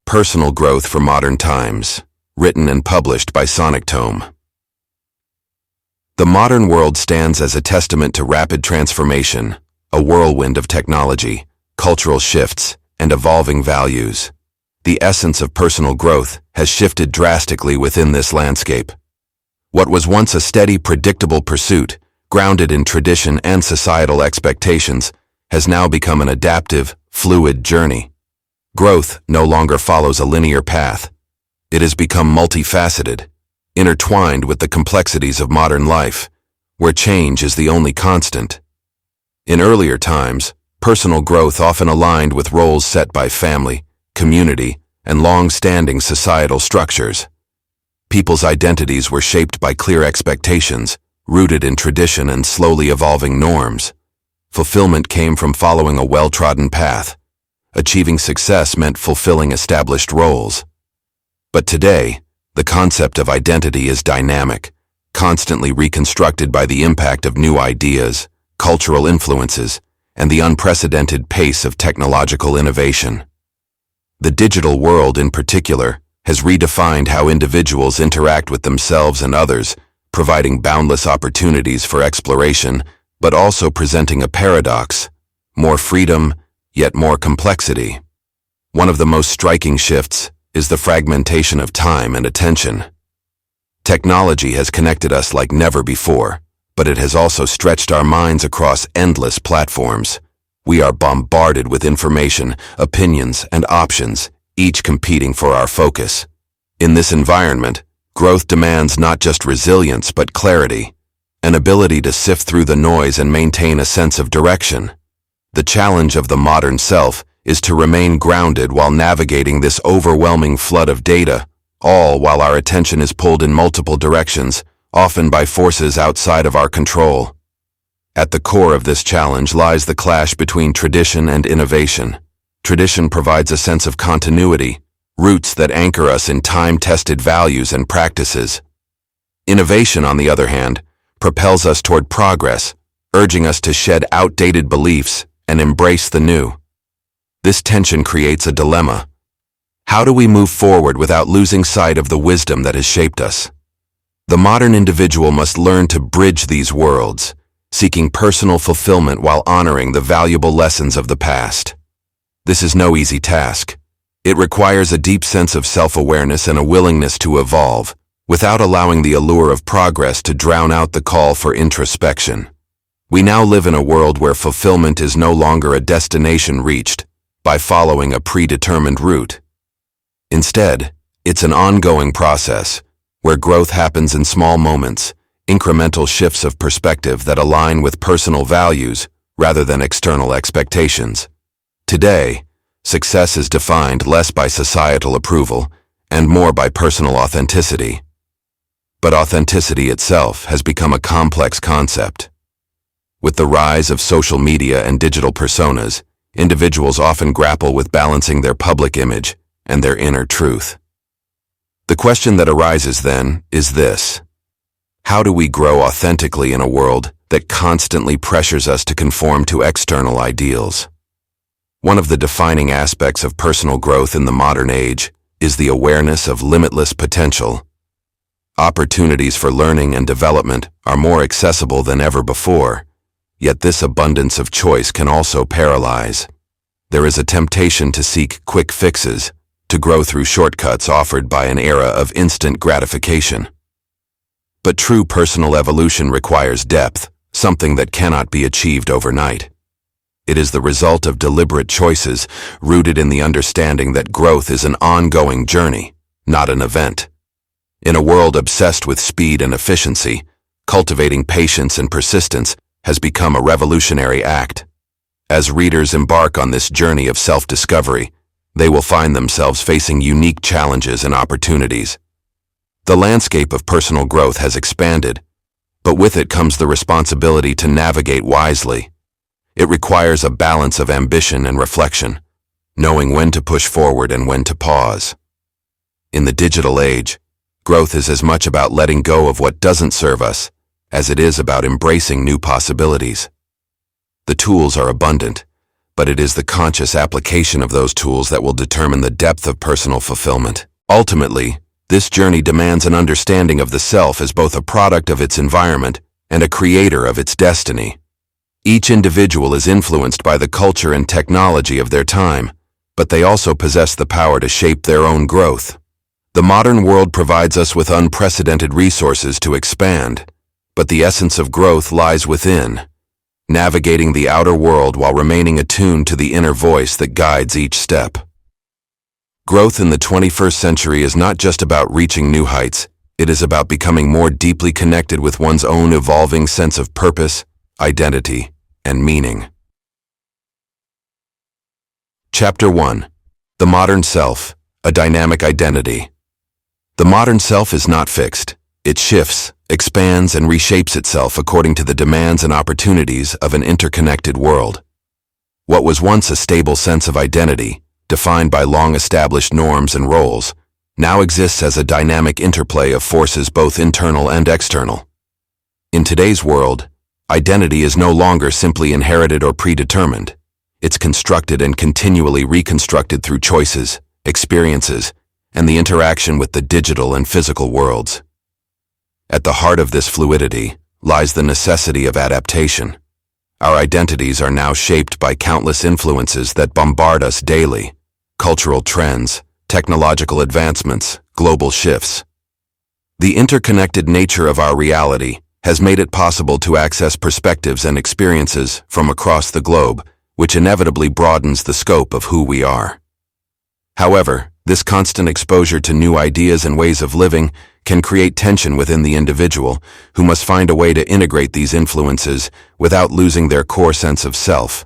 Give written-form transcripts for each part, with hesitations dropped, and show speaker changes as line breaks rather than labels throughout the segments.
Personal Growth for Modern Times, written and published by Sonic Tome. The modern world stands as a testament to rapid transformation, a whirlwind of technology, cultural shifts, and evolving values. The essence of personal growth has shifted drastically within this landscape. What was once a steady, predictable pursuit, grounded in tradition and societal expectations, has now become an adaptive, fluid journey. Growth no longer follows a linear path. It has become multifaceted, intertwined with the complexities of modern life, where change is the only constant. In earlier times, personal growth often aligned with roles set by family, community, and long-standing societal structures. People's identities were shaped by clear expectations, rooted in tradition and slowly evolving norms. Fulfillment came from following a well-trodden path. Achieving success meant fulfilling established roles. But today, the concept of identity is dynamic, constantly reconstructed by the impact of new ideas, cultural influences, and the unprecedented pace of technological innovation. The digital world, in particular, has redefined how individuals interact with themselves and others, providing boundless opportunities for exploration, but also presenting a paradox: more freedom, yet more complexity. One of the most striking shifts is the fragmentation of time and attention. Technology has connected us like never before, but it has also stretched our minds across endless platforms. We are bombarded with information, opinions, and options, each competing for our focus. In this environment, growth demands not just resilience but clarity, an ability to sift through the noise and maintain a sense of direction. The challenge of the modern self is to remain grounded while navigating this overwhelming flood of data, all while our attention is pulled in multiple directions, often by forces outside of our control. At the core of this challenge lies the clash between tradition and innovation. Tradition provides a sense of continuity, roots that anchor us in time-tested values and practices. Innovation, on the other hand, propels us toward progress, urging us to shed outdated beliefs and embrace the new. This tension creates a dilemma. How do we move forward without losing sight of the wisdom that has shaped us? The modern individual must learn to bridge these worlds, seeking personal fulfillment while honoring the valuable lessons of the past. This is no easy task. It requires a deep sense of self-awareness and a willingness to evolve, without allowing the allure of progress to drown out the call for introspection. We now live in a world where fulfillment is no longer a destination reached by following a predetermined route. Instead, it's an ongoing process, where growth happens in small moments, incremental shifts of perspective that align with personal values rather than external expectations. Today, success is defined less by societal approval and more by personal authenticity. But authenticity itself has become a complex concept. With the rise of social media and digital personas, individuals often grapple with balancing their public image and their inner truth. The question that arises then is this: how do we grow authentically in a world that constantly pressures us to conform to external ideals? One of the defining aspects of personal growth in the modern age is the awareness of limitless potential. Opportunities for learning and development are more accessible than ever before, yet this abundance of choice can also paralyze. There is a temptation to seek quick fixes, to grow through shortcuts offered by an era of instant gratification. But true personal evolution requires depth, something that cannot be achieved overnight. It is the result of deliberate choices, rooted in the understanding that growth is an ongoing journey, not an event. In a world obsessed with speed and efficiency, cultivating patience and persistence has become a revolutionary act. As readers embark on this journey of self-discovery, they will find themselves facing unique challenges and opportunities. The landscape of personal growth has expanded, but with it comes the responsibility to navigate wisely. It requires a balance of ambition and reflection, knowing when to push forward and when to pause. In the digital age, growth is as much about letting go of what doesn't serve us as it is about embracing new possibilities. The tools are abundant, but it is the conscious application of those tools that will determine the depth of personal fulfillment. Ultimately, this journey demands an understanding of the self as both a product of its environment and a creator of its destiny. Each individual is influenced by the culture and technology of their time, but they also possess the power to shape their own growth. The modern world provides us with unprecedented resources to expand, but the essence of growth lies within, navigating the outer world while remaining attuned to the inner voice that guides each step. Growth in the 21st century is not just about reaching new heights, it is about becoming more deeply connected with one's own evolving sense of purpose, identity, and meaning. Chapter 1. The Modern Self, a Dynamic Identity. The modern self is not fixed. It shifts, expands, and reshapes itself according to the demands and opportunities of an interconnected world. What was once a stable sense of identity, defined by long-established norms and roles, now exists as a dynamic interplay of forces both internal and external. In today's world, identity is no longer simply inherited or predetermined. It's constructed and continually reconstructed through choices, experiences, and the interaction with the digital and physical worlds. At the heart of this fluidity lies the necessity of adaptation. Our identities are now shaped by countless influences that bombard us daily: cultural trends, technological advancements, global shifts. The interconnected nature of our reality has made it possible to access perspectives and experiences from across the globe, which inevitably broadens the scope of who we are. However, this constant exposure to new ideas and ways of living can create tension within the individual, who must find a way to integrate these influences without losing their core sense of self.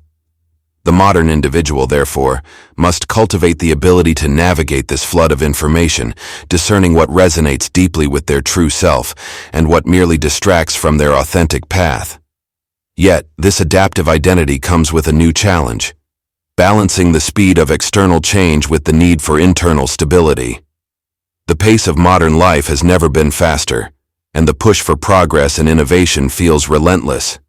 The modern individual, therefore, must cultivate the ability to navigate this flood of information, discerning what resonates deeply with their true self and what merely distracts from their authentic path. Yet, this adaptive identity comes with a new challenge: balancing the speed of external change with the need for internal stability. The pace of modern life has never been faster, and the push for progress and innovation feels relentless.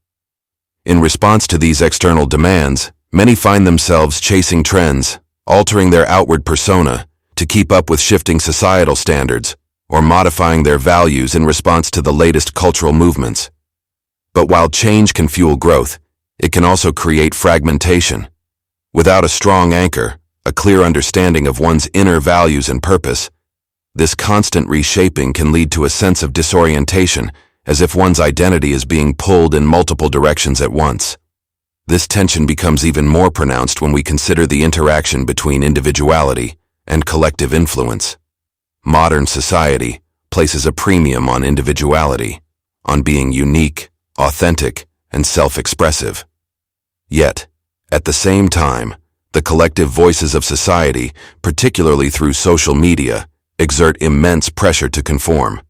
In response to these external demands, many find themselves chasing trends, altering their outward persona to keep up with shifting societal standards, or modifying their values in response to the latest cultural movements. But while change can fuel growth, it can also create fragmentation. Without a strong anchor, a clear understanding of one's inner values and purpose, this constant reshaping can lead to a sense of disorientation, as if one's identity is being pulled in multiple directions at once. This tension becomes even more pronounced when we consider the interaction between individuality and collective influence. Modern society places a premium on individuality, on being unique, authentic, and self-expressive. Yet, at the same time, the collective voices of society, particularly through social media, exert immense pressure to conform.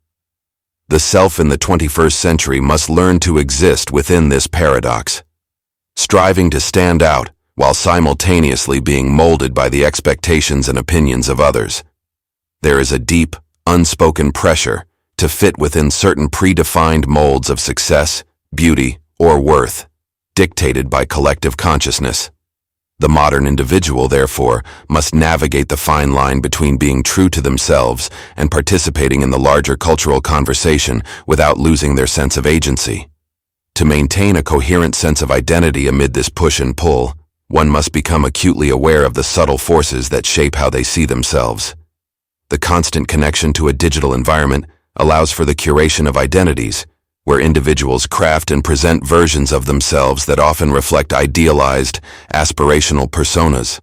The self in the 21st century must learn to exist within this paradox, striving to stand out while simultaneously being molded by the expectations and opinions of others. There is a deep, unspoken pressure to fit within certain predefined molds of success, beauty, or worth, dictated by collective consciousness. The modern individual, therefore, must navigate the fine line between being true to themselves and participating in the larger cultural conversation without losing their sense of agency. To maintain a coherent sense of identity amid this push and pull, one must become acutely aware of the subtle forces that shape how they see themselves. The constant connection to a digital environment allows for the curation of identities, where individuals craft and present versions of themselves that often reflect idealized, aspirational personas.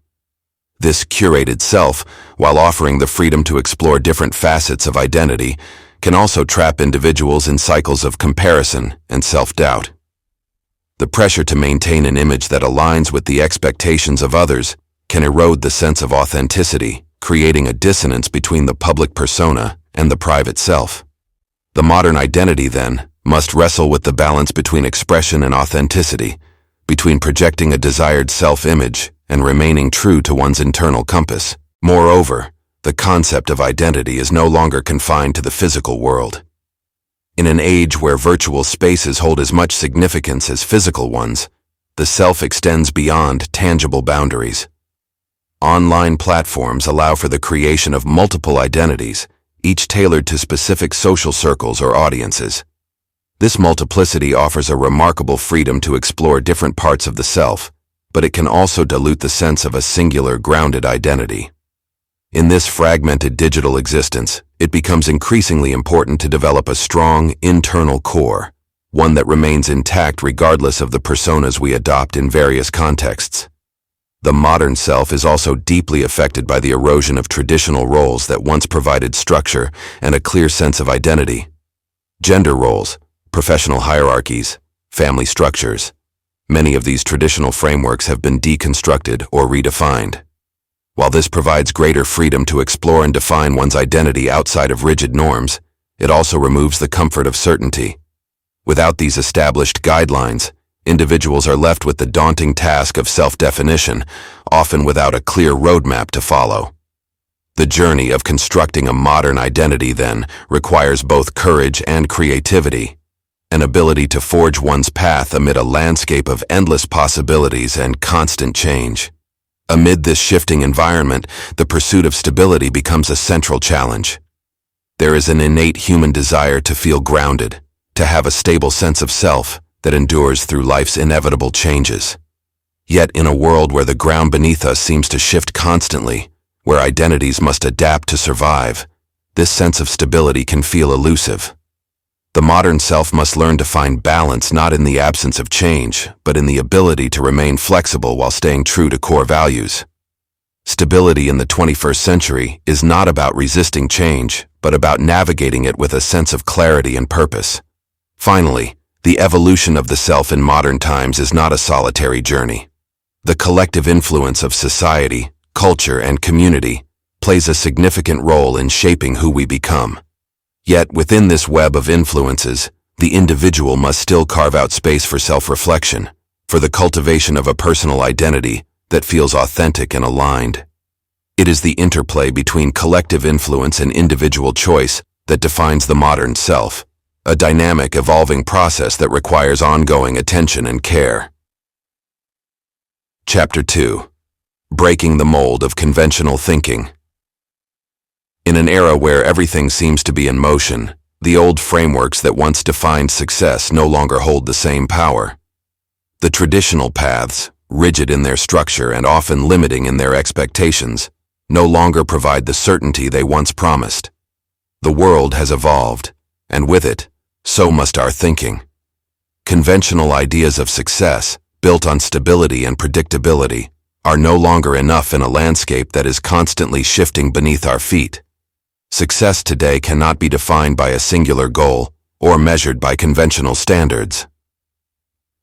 This curated self, while offering the freedom to explore different facets of identity, can also trap individuals in cycles of comparison and self-doubt. The pressure to maintain an image that aligns with the expectations of others can erode the sense of authenticity, creating a dissonance between the public persona and the private self. The modern identity, then, must wrestle with the balance between expression and authenticity, between projecting a desired self-image and remaining true to one's internal compass. Moreover, the concept of identity is no longer confined to the physical world. In an age where virtual spaces hold as much significance as physical ones, the self extends beyond tangible boundaries. Online platforms allow for the creation of multiple identities, each tailored to specific social circles or audiences. This multiplicity offers a remarkable freedom to explore different parts of the self, but it can also dilute the sense of a singular, grounded identity. In this fragmented digital existence, it becomes increasingly important to develop a strong, internal core, one that remains intact regardless of the personas we adopt in various contexts. The modern self is also deeply affected by the erosion of traditional roles that once provided structure and a clear sense of identity. Gender roles, professional hierarchies, family structures. Many of these traditional frameworks have been deconstructed or redefined. While this provides greater freedom to explore and define one's identity outside of rigid norms, it also removes the comfort of certainty. Without these established guidelines, individuals are left with the daunting task of self-definition, often without a clear roadmap to follow. The journey of constructing a modern identity, then, requires both courage and creativity, an ability to forge one's path amid a landscape of endless possibilities and constant change. Amid this shifting environment, the pursuit of stability becomes a central challenge. There is an innate human desire to feel grounded, to have a stable sense of self that endures through life's inevitable changes. Yet in a world where the ground beneath us seems to shift constantly, where identities must adapt to survive, this sense of stability can feel elusive. The modern self must learn to find balance not in the absence of change, but in the ability to remain flexible while staying true to core values. Stability in the 21st century is not about resisting change, but about navigating it with a sense of clarity and purpose. Finally, the evolution of the self in modern times is not a solitary journey. The collective influence of society, culture, and community plays a significant role in shaping who we become. Yet, within this web of influences, the individual must still carve out space for self-reflection, for the cultivation of a personal identity that feels authentic and aligned. It is the interplay between collective influence and individual choice that defines the modern self, a dynamic, evolving process that requires ongoing attention and care. Chapter 2. Breaking the mold of conventional thinking. In an era where everything seems to be in motion, the old frameworks that once defined success no longer hold the same power. The traditional paths, rigid in their structure and often limiting in their expectations, no longer provide the certainty they once promised. The world has evolved, and with it, so must our thinking. Conventional ideas of success, built on stability and predictability, are no longer enough in a landscape that is constantly shifting beneath our feet. Success today cannot be defined by a singular goal or measured by conventional standards.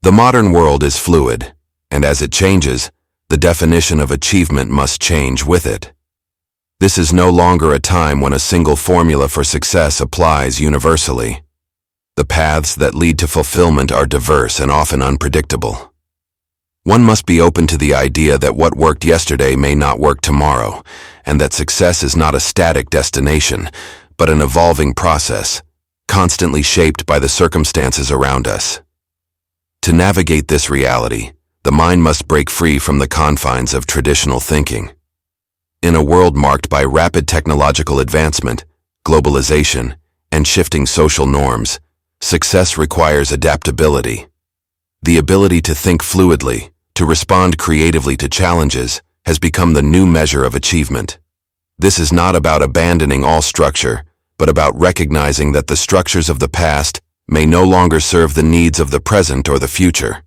The modern world is fluid, and as it changes, the definition of achievement must change with it. This is no longer a time when a single formula for success applies universally. The paths that lead to fulfillment are diverse and often unpredictable. One must be open to the idea that what worked yesterday may not work tomorrow, and that success is not a static destination, but an evolving process, constantly shaped by the circumstances around us. To navigate this reality, the mind must break free from the confines of traditional thinking. In a world marked by rapid technological advancement, globalization, and shifting social norms, success requires adaptability. The ability to think fluidly, to respond creatively to challenges, has become the new measure of achievement. This is not about abandoning all structure, but about recognizing that the structures of the past may no longer serve the needs of the present or the future.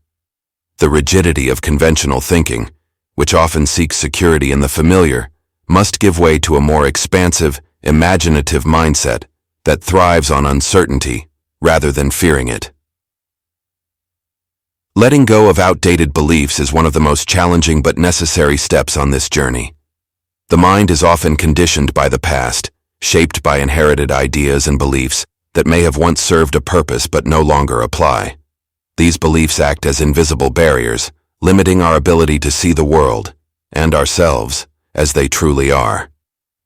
The rigidity of conventional thinking, which often seeks security in the familiar, must give way to a more expansive, imaginative mindset that thrives on uncertainty rather than fearing it. Letting go of outdated beliefs is one of the most challenging but necessary steps on this journey. The mind is often conditioned by the past, shaped by inherited ideas and beliefs that may have once served a purpose but no longer apply. These beliefs act as invisible barriers, limiting our ability to see the world, and ourselves, as they truly are.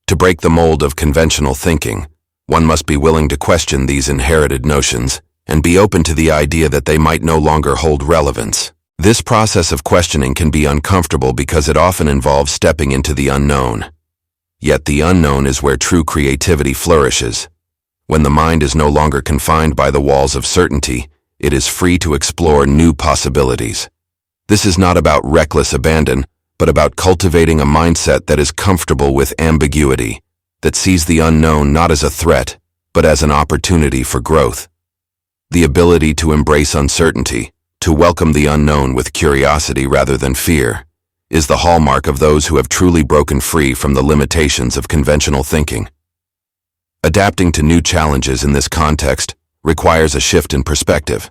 To break the mold of conventional thinking, one must be willing to question these inherited notions and be open to the idea that they might no longer hold relevance. This process of questioning can be uncomfortable because it often involves stepping into the unknown. Yet the unknown is where true creativity flourishes. When the mind is no longer confined by the walls of certainty, it is free to explore new possibilities. This is not about reckless abandon, but about cultivating a mindset that is comfortable with ambiguity, that sees the unknown not as a threat, but as an opportunity for growth. The ability to embrace uncertainty, to welcome the unknown with curiosity rather than fear, is the hallmark of those who have truly broken free from the limitations of conventional thinking. Adapting to new challenges in this context requires a shift in perspective.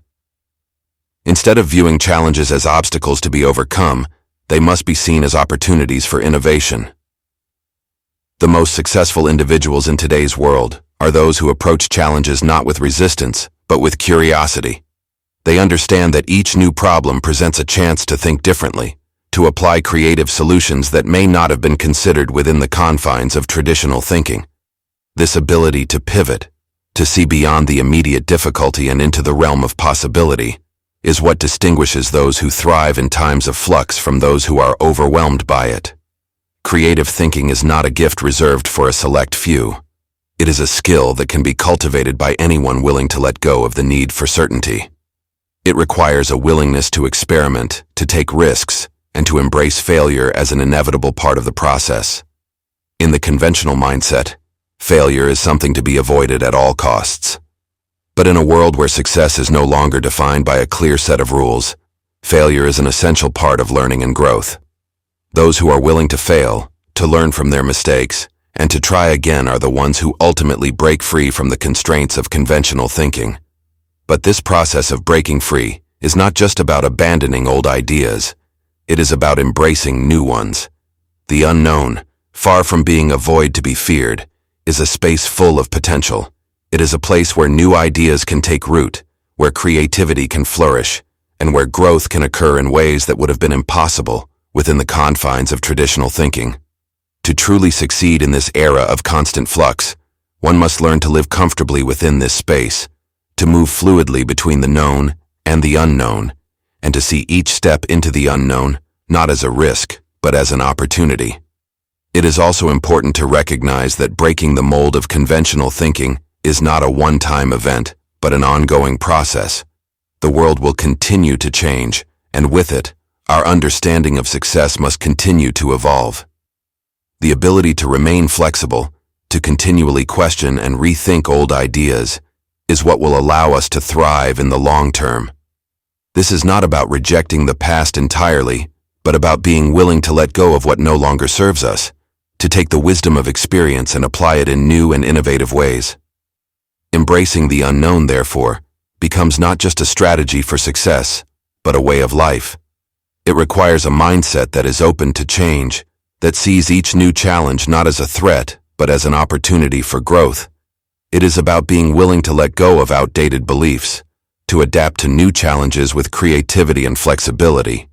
Instead of viewing challenges as obstacles to be overcome, they must be seen as opportunities for innovation. The most successful individuals in today's world are those who approach challenges not with resistance, but with curiosity. They understand that each new problem presents a chance to think differently, to apply creative solutions that may not have been considered within the confines of traditional thinking. This ability to pivot, to see beyond the immediate difficulty and into the realm of possibility, is what distinguishes those who thrive in times of flux from those who are overwhelmed by it. Creative thinking is not a gift reserved for a select few. It is a skill that can be cultivated by anyone willing to let go of the need for certainty. It requires a willingness to experiment, to take risks, and to embrace failure as an inevitable part of the process. In the conventional mindset, failure is something to be avoided at all costs. But in a world where success is no longer defined by a clear set of rules, failure is an essential part of learning and growth. Those who are willing to fail, to learn from their mistakes, and to try again are the ones who ultimately break free from the constraints of conventional thinking. But this process of breaking free is not just about abandoning old ideas. It is about embracing new ones. The unknown, far from being a void to be feared, is a space full of potential. It is a place where new ideas can take root, where creativity can flourish, and where growth can occur in ways that would have been impossible within the confines of traditional thinking. To truly succeed in this era of constant flux, one must learn to live comfortably within this space, to move fluidly between the known and the unknown, and to see each step into the unknown not as a risk, but as an opportunity. It is also important to recognize that breaking the mold of conventional thinking is not a one-time event, but an ongoing process. The world will continue to change, and with it, our understanding of success must continue to evolve. The ability to remain flexible, to continually question and rethink old ideas, is what will allow us to thrive in the long term. This is not about rejecting the past entirely, but about being willing to let go of what no longer serves us, to take the wisdom of experience and apply it in new and innovative ways. Embracing the unknown, therefore, becomes not just a strategy for success, but a way of life. It requires a mindset that is open to change, that sees each new challenge not as a threat, but as an opportunity for growth. It is about being willing to let go of outdated beliefs, to adapt to new challenges with creativity and flexibility,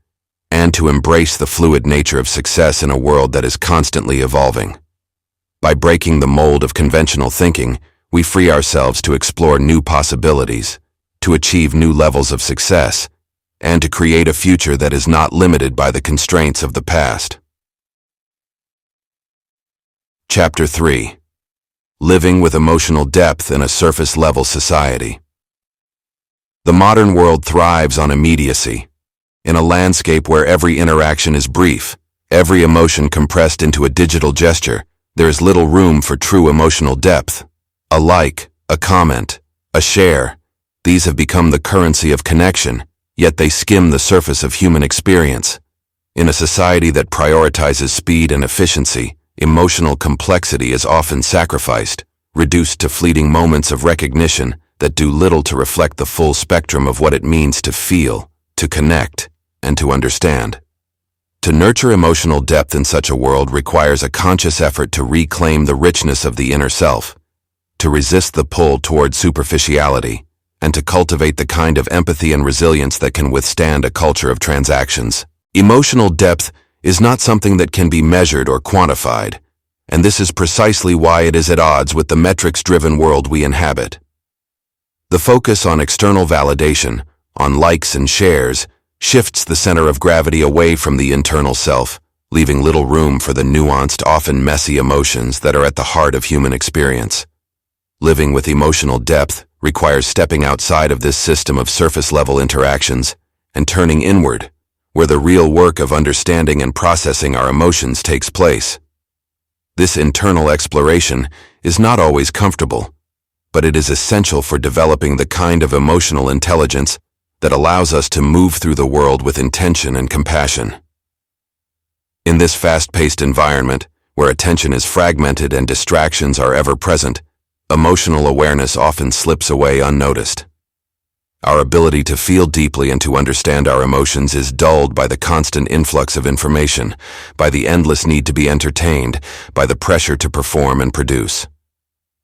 and to embrace the fluid nature of success in a world that is constantly evolving. By breaking the mold of conventional thinking, we free ourselves to explore new possibilities, to achieve new levels of success, and to create a future that is not limited by the constraints of the past. Chapter 3. Living with emotional depth in a surface-level society. The modern world thrives on immediacy. In a landscape where every interaction is brief, every emotion compressed into a digital gesture, there is little room for true emotional depth. A like, a comment, a share, these have become the currency of connection, yet they skim the surface of human experience. In a society that prioritizes speed and efficiency, emotional complexity is often sacrificed, reduced to fleeting moments of recognition that do little to reflect the full spectrum of what it means to feel, to connect, and to understand. To nurture emotional depth in such a world requires a conscious effort to reclaim the richness of the inner self, to resist the pull toward superficiality, and to cultivate the kind of empathy and resilience that can withstand a culture of transactions. Emotional depth is not something that can be measured or quantified, and this is precisely why it is at odds with the metrics-driven world we inhabit. The focus on external validation, on likes and shares, shifts the center of gravity away from the internal self, leaving little room for the nuanced, often messy emotions that are at the heart of human experience. Living with emotional depth requires stepping outside of this system of surface-level interactions and turning inward, where the real work of understanding and processing our emotions takes place. This internal exploration is not always comfortable, but it is essential for developing the kind of emotional intelligence that allows us to move through the world with intention and compassion. In this fast-paced environment, where attention is fragmented and distractions are ever present, emotional awareness often slips away unnoticed. Our ability to feel deeply and to understand our emotions is dulled by the constant influx of information, by the endless need to be entertained, by the pressure to perform and produce.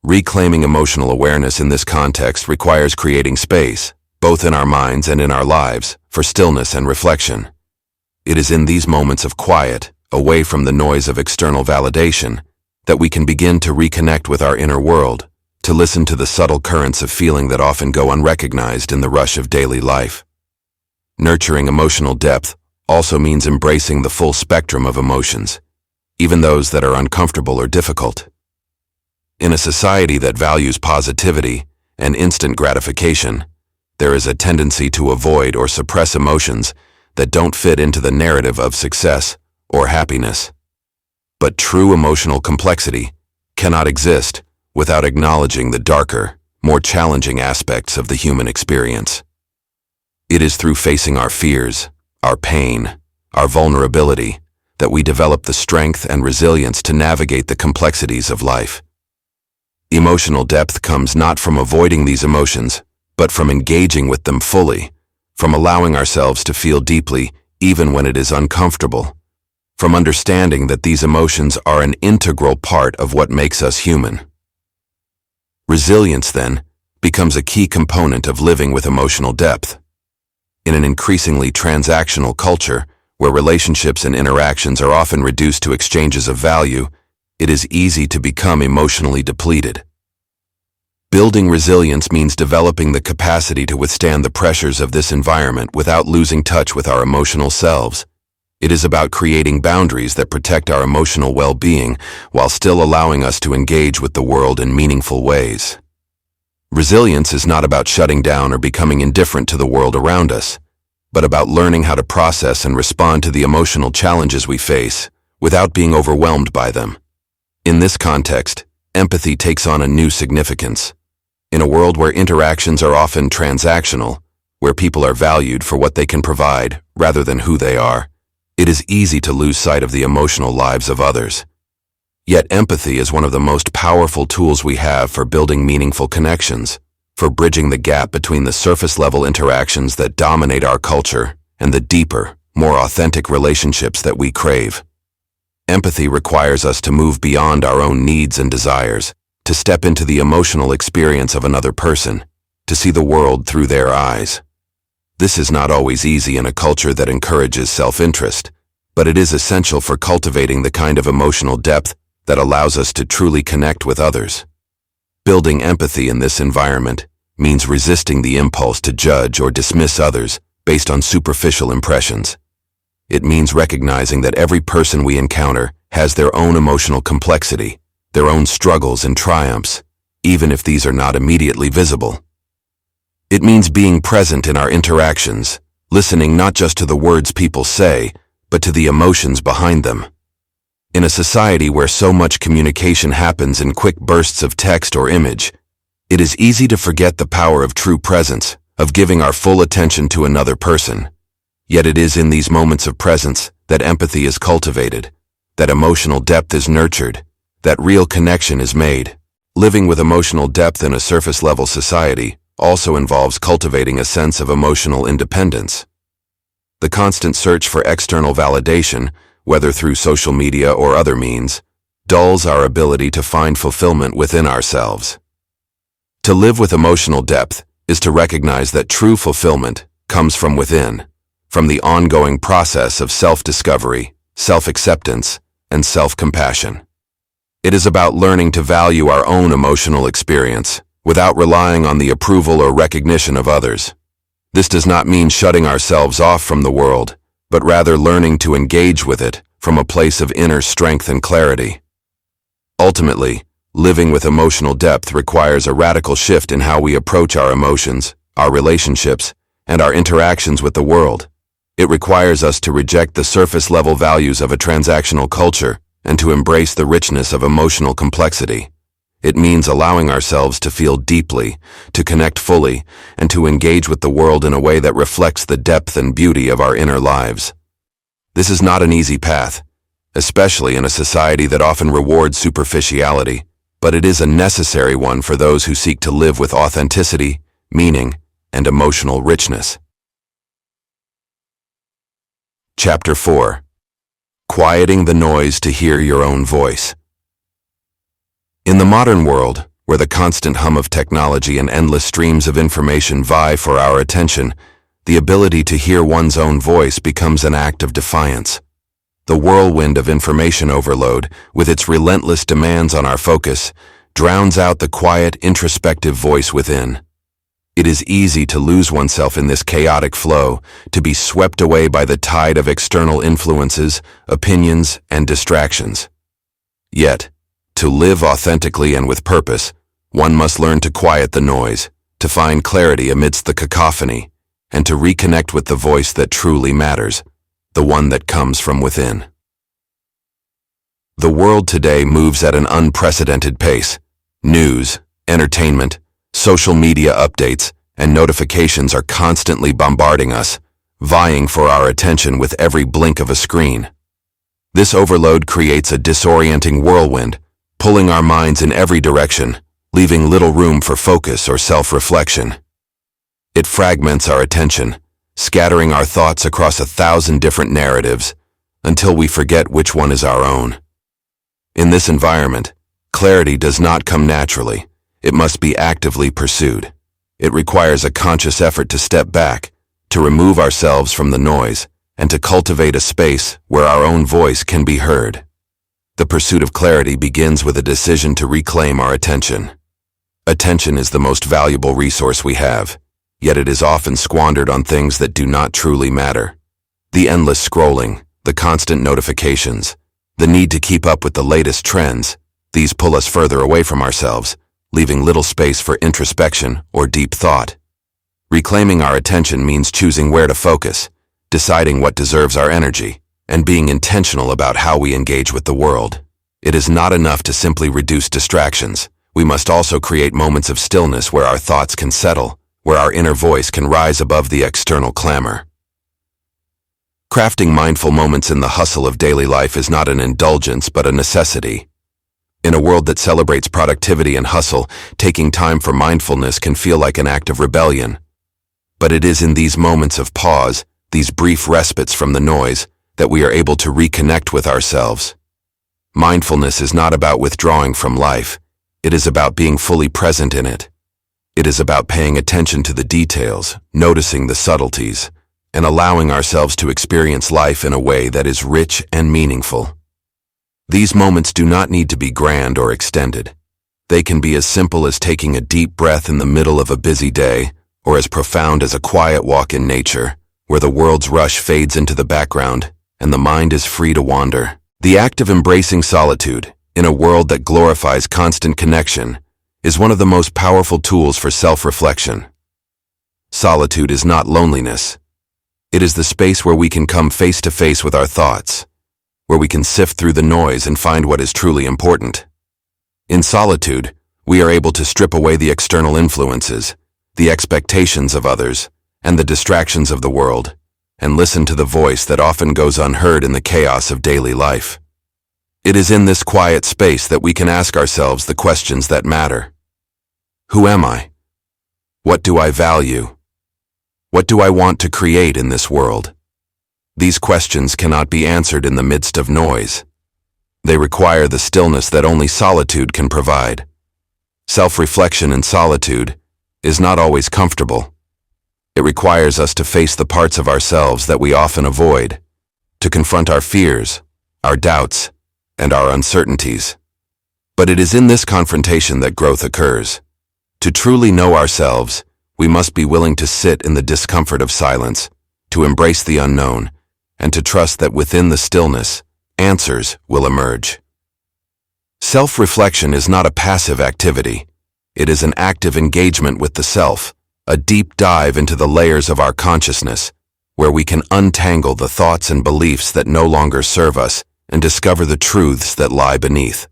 Reclaiming emotional awareness in this context requires creating space, both in our minds and in our lives, for stillness and reflection. It is in these moments of quiet, away from the noise of external validation, that we can begin to reconnect with our inner world, to listen to the subtle currents of feeling that often go unrecognized in the rush of daily life. Nurturing emotional depth also means embracing the full spectrum of emotions, even those that are uncomfortable or difficult. In a society that values positivity and instant gratification, there is a tendency to avoid or suppress emotions that don't fit into the narrative of success or happiness. But true emotional complexity cannot exist without acknowledging the darker, more challenging aspects of the human experience. It is through facing our fears, our pain, our vulnerability, that we develop the strength and resilience to navigate the complexities of life. Emotional depth comes not from avoiding these emotions, but from engaging with them fully, from allowing ourselves to feel deeply even when it is uncomfortable, from understanding that these emotions are an integral part of what makes us human. Resilience, then, becomes a key component of living with emotional depth. In an increasingly transactional culture, where relationships and interactions are often reduced to exchanges of value, it is easy to become emotionally depleted. Building resilience means developing the capacity to withstand the pressures of this environment without losing touch with our emotional selves. It is about creating boundaries that protect our emotional well-being while still allowing us to engage with the world in meaningful ways. Resilience is not about shutting down or becoming indifferent to the world around us, but about learning how to process and respond to the emotional challenges we face without being overwhelmed by them. In this context, empathy takes on a new significance. In a world where interactions are often transactional, where people are valued for what they can provide rather than who they are, it is easy to lose sight of the emotional lives of others. Yet empathy is one of the most powerful tools we have for building meaningful connections, for bridging the gap between the surface-level interactions that dominate our culture and the deeper, more authentic relationships that we crave. Empathy requires us to move beyond our own needs and desires, to step into the emotional experience of another person, to see the world through their eyes. This is not always easy in a culture that encourages self-interest, but it is essential for cultivating the kind of emotional depth that allows us to truly connect with others. Building empathy in this environment means resisting the impulse to judge or dismiss others based on superficial impressions. It means recognizing that every person we encounter has their own emotional complexity, their own struggles and triumphs, even if these are not immediately visible. It means being present in our interactions, listening not just to the words people say, but to the emotions behind them. In a society where so much communication happens in quick bursts of text or image, it is easy to forget the power of true presence, of giving our full attention to another person. Yet it is in these moments of presence that empathy is cultivated, that emotional depth is nurtured, that real connection is made. Living with emotional depth in a surface-level society also involves cultivating a sense of emotional independence. The constant search for external validation, whether through social media or other means, dulls our ability to find fulfillment within ourselves. To live with emotional depth is to recognize that true fulfillment comes from within, from the ongoing process of self-discovery, self-acceptance, and self-compassion. It is about learning to value our own emotional experience without relying on the approval or recognition of others. This does not mean shutting ourselves off from the world, but rather learning to engage with it from a place of inner strength and clarity. Ultimately, living with emotional depth requires a radical shift in how we approach our emotions, our relationships, and our interactions with the world. It requires us to reject the surface-level values of a transactional culture and to embrace the richness of emotional complexity. It means allowing ourselves to feel deeply, to connect fully, and to engage with the world in a way that reflects the depth and beauty of our inner lives. This is not an easy path, especially in a society that often rewards superficiality, but it is a necessary one for those who seek to live with authenticity, meaning, and emotional richness. Chapter 4. Quieting the noise to hear your own voice. In the modern world, where the constant hum of technology and endless streams of information vie for our attention, the ability to hear one's own voice becomes an act of defiance. The whirlwind of information overload, with its relentless demands on our focus, drowns out the quiet, introspective voice within. It is easy to lose oneself in this chaotic flow, to be swept away by the tide of external influences, opinions, and distractions. Yet, to live authentically and with purpose, one must learn to quiet the noise, to find clarity amidst the cacophony, and to reconnect with the voice that truly matters, the one that comes from within. The world today moves at an unprecedented pace. News, entertainment, social media updates, and notifications are constantly bombarding us, vying for our attention with every blink of a screen. This overload creates a disorienting whirlwind, pulling our minds in every direction, leaving little room for focus or self-reflection. It fragments our attention, scattering our thoughts across 1,000 different narratives, until we forget which one is our own. In this environment, clarity does not come naturally. It must be actively pursued. It requires a conscious effort to step back, to remove ourselves from the noise, and to cultivate a space where our own voice can be heard. The pursuit of clarity begins with a decision to reclaim our attention. Attention is the most valuable resource we have, yet it is often squandered on things that do not truly matter. The endless scrolling, the constant notifications, the need to keep up with the latest trends, these pull us further away from ourselves, leaving little space for introspection or deep thought. Reclaiming our attention means choosing where to focus, deciding what deserves our energy, and being intentional about how we engage with the world. It is not enough to simply reduce distractions. We must also create moments of stillness where our thoughts can settle, where our inner voice can rise above the external clamor. Crafting mindful moments in the hustle of daily life is not an indulgence but a necessity. In a world that celebrates productivity and hustle, taking time for mindfulness can feel like an act of rebellion. But it is in these moments of pause, these brief respites from the noise, that we are able to reconnect with ourselves. Mindfulness is not about withdrawing from life. It is about being fully present in it. It is about paying attention to the details, noticing the subtleties, and allowing ourselves to experience life in a way that is rich and meaningful. These moments do not need to be grand or extended. They can be as simple as taking a deep breath in the middle of a busy day, or as profound as a quiet walk in nature, where the world's rush fades into the background and the mind is free to wander. The act of embracing solitude, in a world that glorifies constant connection, is one of the most powerful tools for self-reflection. Solitude is not loneliness. It is the space where we can come face to face with our thoughts, where we can sift through the noise and find what is truly important. In solitude, we are able to strip away the external influences, the expectations of others, and the distractions of the world, and listen to the voice that often goes unheard in the chaos of daily life. It is in this quiet space that we can ask ourselves the questions that matter. Who am I? What do I value? What do I want to create in this world? These questions cannot be answered in the midst of noise. They require the stillness that only solitude can provide. Self-reflection in solitude is not always comfortable. It requires us to face the parts of ourselves that we often avoid, to confront our fears, our doubts, and our uncertainties. But it is in this confrontation that growth occurs. To truly know ourselves, We must be willing to sit in the discomfort of silence, to embrace the unknown, and to trust that within the stillness, answers will emerge. Self-reflection is not a passive activity. It is an active engagement with the self, a deep dive into the layers of our consciousness, where we can untangle the thoughts and beliefs that no longer serve us and discover the truths that lie beneath.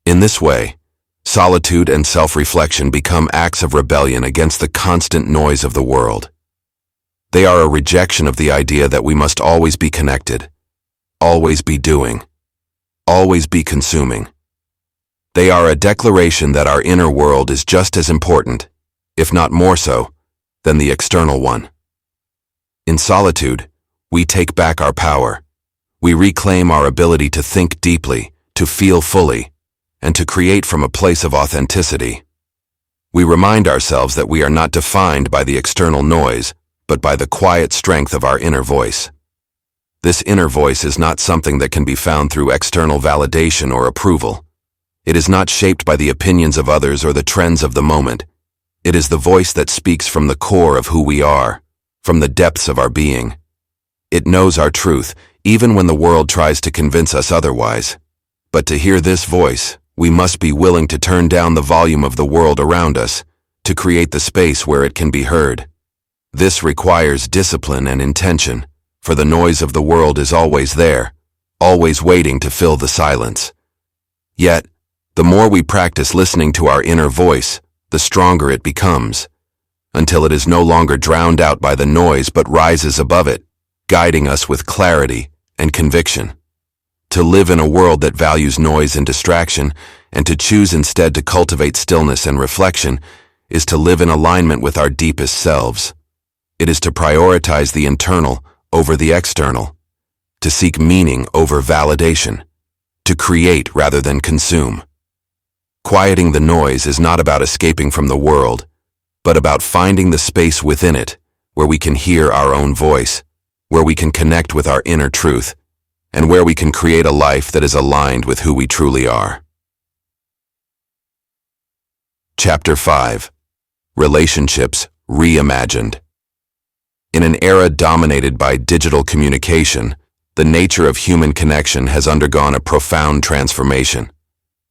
In this way, solitude and self-reflection become acts of rebellion against the constant noise of the world. They are a rejection of the idea that we must always be connected, always be doing, always be consuming. They are a declaration that our inner world is just as important, if not more so, than the external one. In solitude, we take back our power. We reclaim our ability to think deeply, to feel fully, and to create from a place of authenticity. We remind ourselves that we are not defined by the external noise, but by the quiet strength of our inner voice. This inner voice is not something that can be found through external validation or approval. It is not shaped by the opinions of others or the trends of the moment. It is the voice that speaks from the core of who we are, from the depths of our being. It knows our truth, even when the world tries to convince us otherwise. But to hear this voice, we must be willing to turn down the volume of the world around us, to create the space where it can be heard. This requires discipline and intention, for the noise of the world is always there, always waiting to fill the silence. Yet, the more we practice listening to our inner voice, the stronger it becomes, until it is no longer drowned out by the noise but rises above it, guiding us with clarity and conviction. To live in a world that values noise and distraction, and to choose instead to cultivate stillness and reflection, is to live in alignment with our deepest selves. It is to prioritize the internal over the external, to seek meaning over validation, to create rather than consume. Quieting the noise is not about escaping from the world, but about finding the space within it, where we can hear our own voice, where we can connect with our inner truth, and where we can create a life that is aligned with who we truly are. Chapter 5. Relationships Reimagined. In an era dominated by digital communication, the nature of human connection has undergone a profound transformation.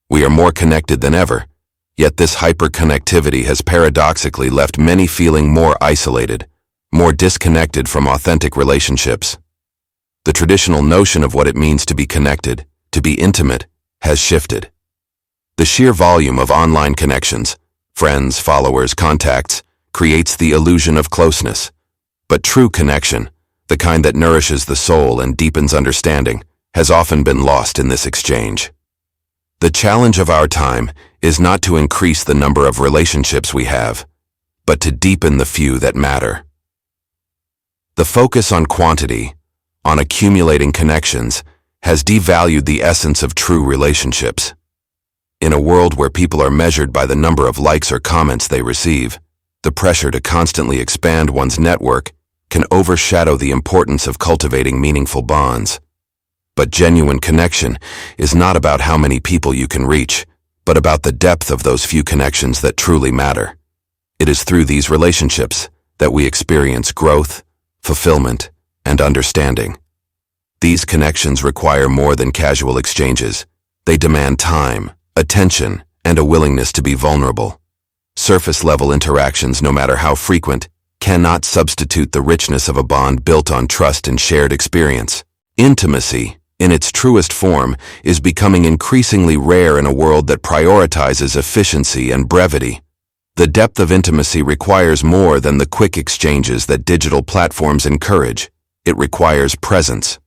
We are more connected than ever, yet this hyperconnectivity has paradoxically left many feeling more isolated, more disconnected from authentic relationships. The traditional notion of what it means to be connected, to be intimate, has shifted. The sheer volume of online connections, friends, followers, contacts, creates the illusion of closeness. But true connection, the kind that nourishes the soul and deepens understanding, has often been lost in this exchange. The challenge of our time is not to increase the number of relationships we have, but to deepen the few that matter. The focus on quantity, on accumulating connections, has devalued the essence of true relationships. In a world where people are measured by the number of likes or comments they receive, the pressure to constantly expand one's network can overshadow the importance of cultivating meaningful bonds. But genuine connection is not about how many people you can reach, but about the depth of those few connections that truly matter. It is through these relationships that we experience growth, fulfillment, and understanding. These connections require more than casual exchanges. They demand time, attention, and a willingness to be vulnerable. Surface-level interactions, no matter how frequent, cannot substitute the richness of a bond built on trust and shared experience. Intimacy, in its truest form, is becoming increasingly rare in a world that prioritizes efficiency and brevity. The depth of intimacy requires more than the quick exchanges that digital platforms encourage. It requires presence.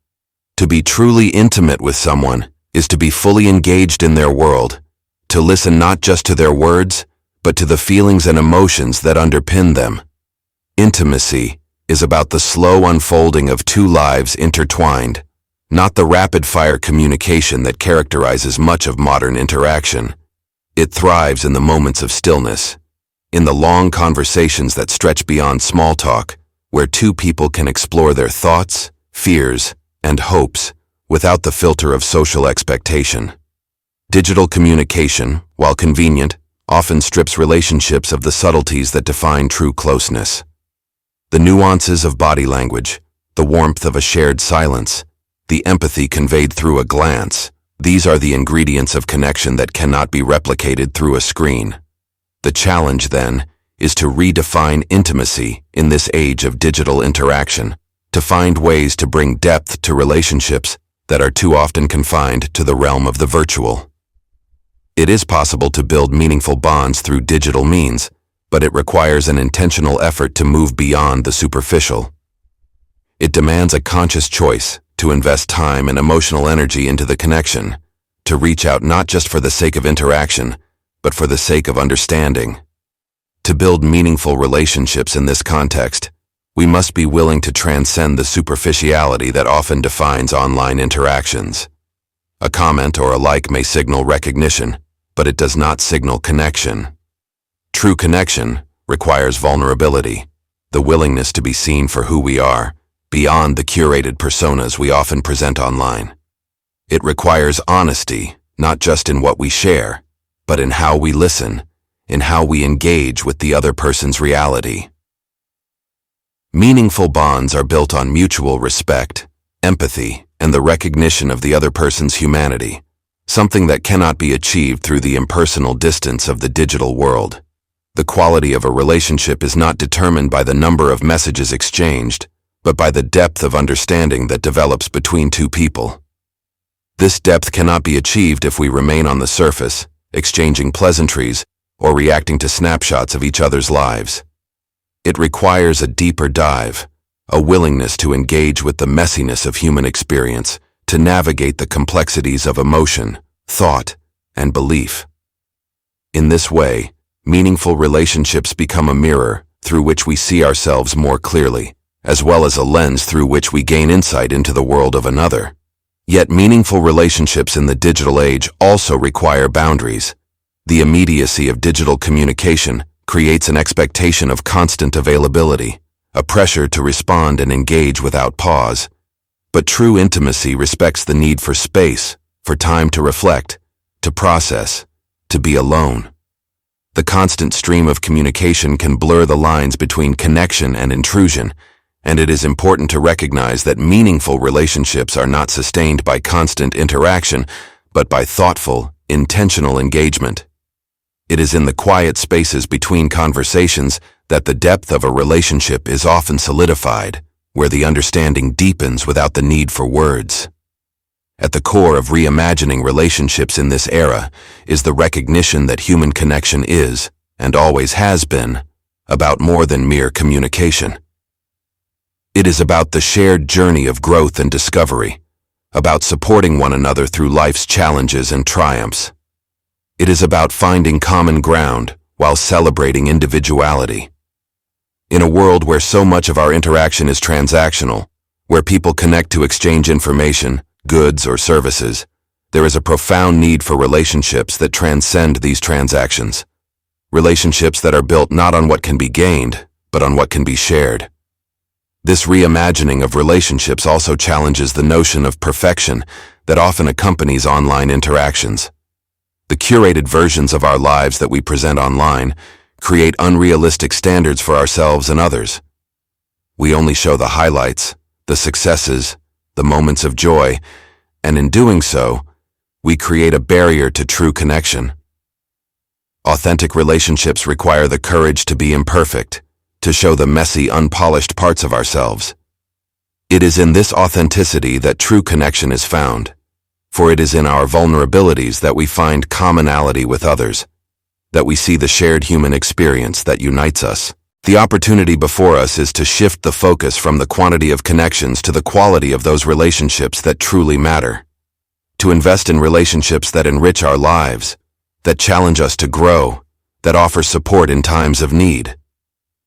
To be truly intimate with someone is to be fully engaged in their world, to listen not just to their words, but to the feelings and emotions that underpin them. Intimacy is about the slow unfolding of two lives intertwined, not the rapid-fire communication that characterizes much of modern interaction. It thrives in the moments of stillness, in the long conversations that stretch beyond small talk, where two people can explore their thoughts, fears, and hopes without the filter of social expectation. Digital communication, while convenient, often strips relationships of the subtleties that define true closeness. The nuances of body language, the warmth of a shared silence, the empathy conveyed through a glance, these are the ingredients of connection that cannot be replicated through a screen. The challenge, then, is to redefine intimacy in this age of digital interaction, to find ways to bring depth to relationships that are too often confined to the realm of the virtual. It is possible to build meaningful bonds through digital means, but it requires an intentional effort to move beyond the superficial. It demands a conscious choice to invest time and emotional energy into the connection, to reach out not just for the sake of interaction, but for the sake of understanding. To build meaningful relationships in this context, we must be willing to transcend the superficiality that often defines online interactions. A comment or a like may signal recognition, but it does not signal connection. True connection requires vulnerability, the willingness to be seen for who we are, beyond the curated personas we often present online. It requires honesty, not just in what we share, but in how we listen, in how we engage with the other person's reality. Meaningful bonds are built on mutual respect, empathy, and the recognition of the other person's humanity, something that cannot be achieved through the impersonal distance of the digital world. The quality of a relationship is not determined by the number of messages exchanged, but by the depth of understanding that develops between two people. This depth cannot be achieved if we remain on the surface, exchanging pleasantries, or reacting to snapshots of each other's lives. It requires a deeper dive, a willingness to engage with the messiness of human experience, to navigate the complexities of emotion, thought, and belief. In this way, meaningful relationships become a mirror through which we see ourselves more clearly, as well as a lens through which we gain insight into the world of another. Yet meaningful relationships in the digital age also require boundaries. The immediacy of digital communication creates an expectation of constant availability, a pressure to respond and engage without pause. But true intimacy respects the need for space, for time to reflect, to process, to be alone. The constant stream of communication can blur the lines between connection and intrusion, and it is important to recognize that meaningful relationships are not sustained by constant interaction, but by thoughtful, intentional engagement. It is in the quiet spaces between conversations that the depth of a relationship is often solidified, where the understanding deepens without the need for words. At the core of reimagining relationships in this era is the recognition that human connection is, and always has been, about more than mere communication. It is about the shared journey of growth and discovery, about supporting one another through life's challenges and triumphs. It is about finding common ground while celebrating individuality. In a world where so much of our interaction is transactional, where people connect to exchange information, goods, or services, there is a profound need for relationships that transcend these transactions. Relationships that are built not on what can be gained, but on what can be shared. This reimagining of relationships also challenges the notion of perfection that often accompanies online interactions. The curated versions of our lives that we present online create unrealistic standards for ourselves and others. We only show the highlights, the successes, the moments of joy, and in doing so, we create a barrier to true connection. Authentic relationships require the courage to be imperfect, to show the messy, unpolished parts of ourselves. It is in this authenticity that true connection is found, for it is in our vulnerabilities that we find commonality with others, that we see the shared human experience that unites us. The opportunity before us is to shift the focus from the quantity of connections to the quality of those relationships that truly matter. To invest in relationships that enrich our lives, that challenge us to grow, that offer support in times of need.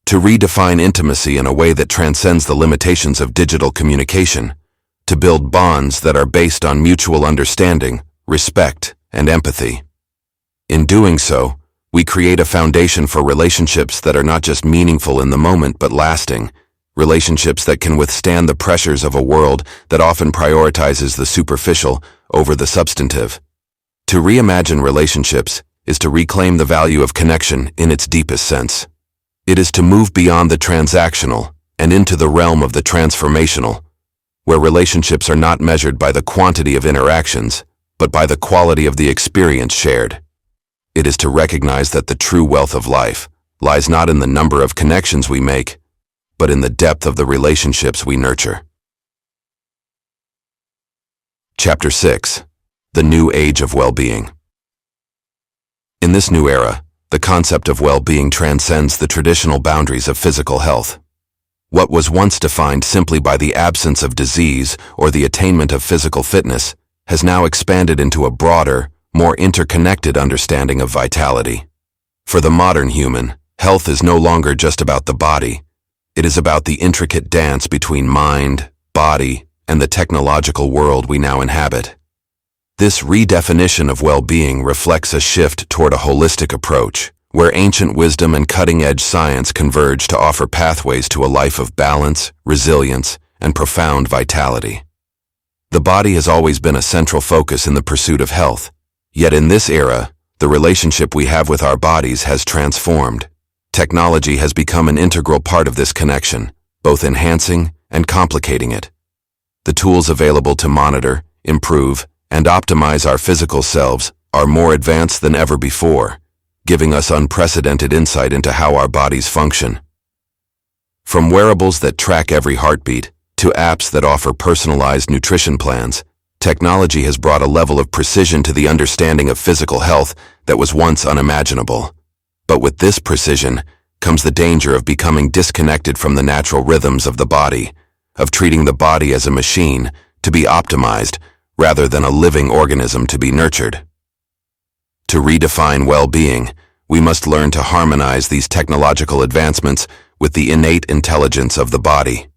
To redefine intimacy in a way that transcends the limitations of digital communication, to build bonds that are based on mutual understanding, respect, and empathy. In doing so, we create a foundation for relationships that are not just meaningful in the moment but lasting, relationships that can withstand the pressures of a world that often prioritizes the superficial over the substantive. To reimagine relationships is to reclaim the value of connection in its deepest sense. It is to move beyond the transactional and into the realm of the transformational, where relationships are not measured by the quantity of interactions, but by the quality of the experience shared. It is to recognize that the true wealth of life lies not in the number of connections we make, but in the depth of the relationships we nurture. Chapter 6. The New Age of Wellbeing. In this new era, the concept of well-being transcends the traditional boundaries of physical health. What was once defined simply by the absence of disease or the attainment of physical fitness has now expanded into a broader, more interconnected understanding of vitality. For the modern human, health is no longer just about the body. It is about the intricate dance between mind, body, and the technological world we now inhabit. This redefinition of well-being reflects a shift toward a holistic approach, where ancient wisdom and cutting-edge science converge to offer pathways to a life of balance, resilience, and profound vitality. The body has always been a central focus in the pursuit of health, yet in this era, the relationship we have with our bodies has transformed. Technology has become an integral part of this connection, both enhancing and complicating it. The tools available to monitor, improve, and optimize our physical selves are more advanced than ever before, giving us unprecedented insight into how our bodies function. From wearables that track every heartbeat to apps that offer personalized nutrition plans, technology has brought a level of precision to the understanding of physical health that was once unimaginable. But with this precision comes the danger of becoming disconnected from the natural rhythms of the body, of treating the body as a machine to be optimized rather than a living organism to be nurtured. To redefine well-being, we must learn to harmonize these technological advancements with the innate intelligence of the body.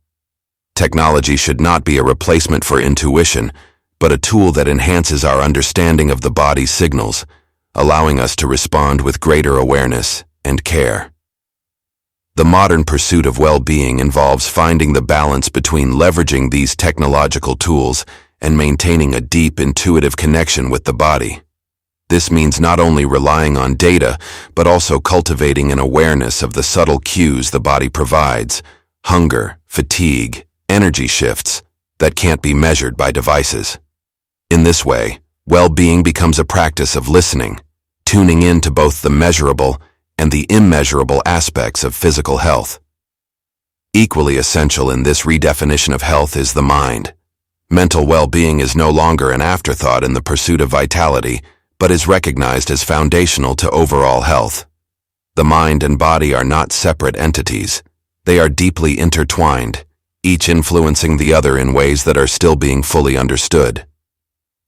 Technology should not be a replacement for intuition, but a tool that enhances our understanding of the body's signals, allowing us to respond with greater awareness and care. The modern pursuit of well-being involves finding the balance between leveraging these technological tools and maintaining a deep, intuitive connection with the body. This means not only relying on data, but also cultivating an awareness of the subtle cues the body provides, hunger, fatigue, energy shifts, that can't be measured by devices. In this way, well-being becomes a practice of listening, tuning in to both the measurable and the immeasurable aspects of physical health. Equally essential in this redefinition of health is the mind. Mental well-being is no longer an afterthought in the pursuit of vitality, but is recognized as foundational to overall health. The mind and body are not separate entities. They are deeply intertwined, each influencing the other in ways that are still being fully understood.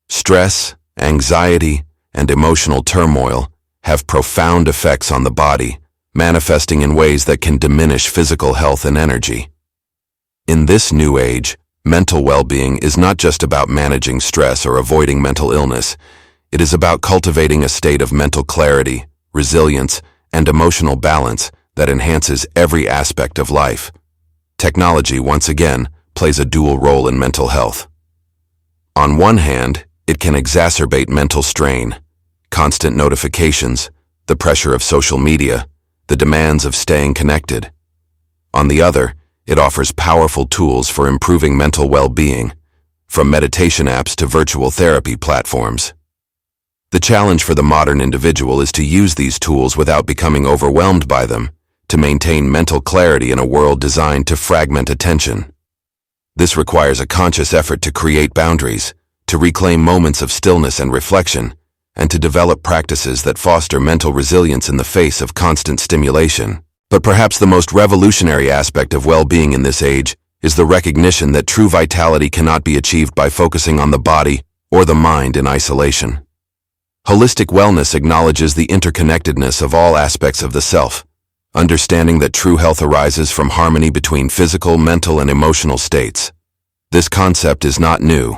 Stress, anxiety, and emotional turmoil have profound effects on the body, manifesting in ways that can diminish physical health and energy. In this new age, mental well-being is not just about managing stress or avoiding mental illness. It is about cultivating a state of mental clarity, resilience, and emotional balance that enhances every aspect of life. Technology, once again, plays a dual role in mental health. On one hand, it can exacerbate mental strain. Constant notifications, the pressure of social media, the demands of staying connected. On the other, it offers powerful tools for improving mental well-being, from meditation apps to virtual therapy platforms. The challenge for the modern individual is to use these tools without becoming overwhelmed by them, to maintain mental clarity in a world designed to fragment attention. This requires a conscious effort to create boundaries, to reclaim moments of stillness and reflection, and to develop practices that foster mental resilience in the face of constant stimulation. But perhaps the most revolutionary aspect of well-being in this age is the recognition that true vitality cannot be achieved by focusing on the body or the mind in isolation. Holistic wellness acknowledges the interconnectedness of all aspects of the self, understanding that true health arises from harmony between physical, mental, and emotional states. This concept is not new.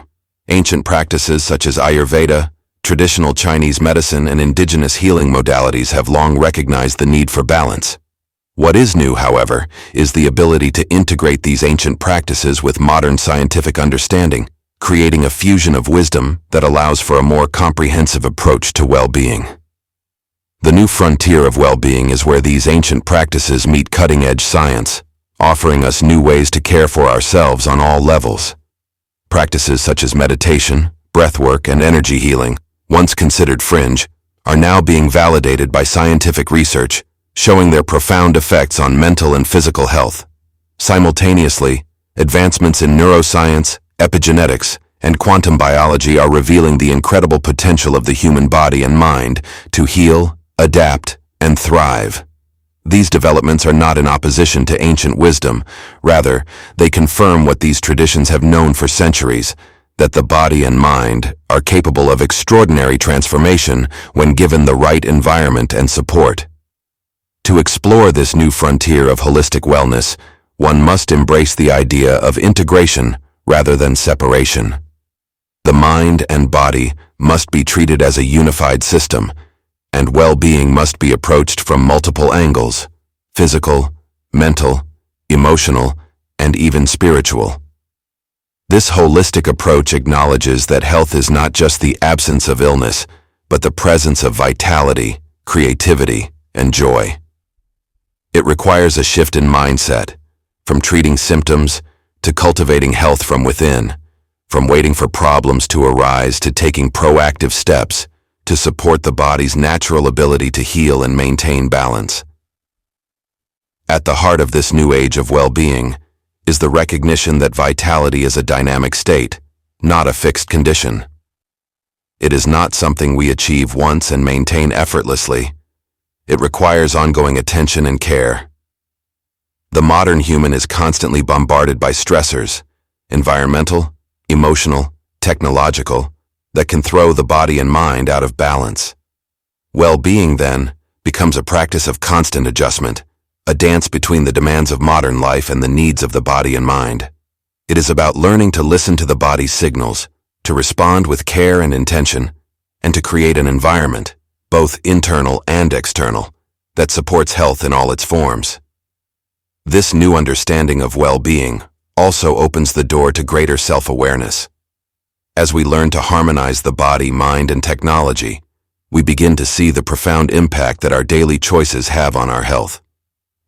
Ancient practices such as Ayurveda, traditional Chinese medicine, and indigenous healing modalities have long recognized the need for balance. What is new, however, is the ability to integrate these ancient practices with modern scientific understanding, creating a fusion of wisdom that allows for a more comprehensive approach to well-being. The new frontier of well-being is where these ancient practices meet cutting-edge science, offering us new ways to care for ourselves on all levels. Practices such as meditation, breathwork, and energy healing, once considered fringe, are now being validated by scientific research, showing their profound effects on mental and physical health. Simultaneously, advancements in neuroscience, epigenetics, and quantum biology are revealing the incredible potential of the human body and mind to heal, adapt, and thrive. These developments are not in opposition to ancient wisdom. Rather, they confirm what these traditions have known for centuries, that the body and mind are capable of extraordinary transformation when given the right environment and support. To explore this new frontier of holistic wellness, one must embrace the idea of integration rather than separation. The mind and body must be treated as a unified system, and well-being must be approached from multiple angles: physical, mental, emotional, and even spiritual. This holistic approach acknowledges that health is not just the absence of illness, but the presence of vitality, creativity, and joy. It requires a shift in mindset, from treating symptoms to cultivating health from within, from waiting for problems to arise to taking proactive steps to support the body's natural ability to heal and maintain balance. At the heart of this new age of well-being is the recognition that vitality is a dynamic state, not a fixed condition. It is not something we achieve once and maintain effortlessly. It requires ongoing attention and care. The modern human is constantly bombarded by stressors, environmental, emotional, technological, that can throw the body and mind out of balance. Well-being, then, becomes a practice of constant adjustment, a dance between the demands of modern life and the needs of the body and mind. It is about learning to listen to the body's signals, to respond with care and intention, and to create an environment, both internal and external, that supports health in all its forms. This new understanding of well-being also opens the door to greater self-awareness. As we learn to harmonize the body, mind, and technology, we begin to see the profound impact that our daily choices have on our health.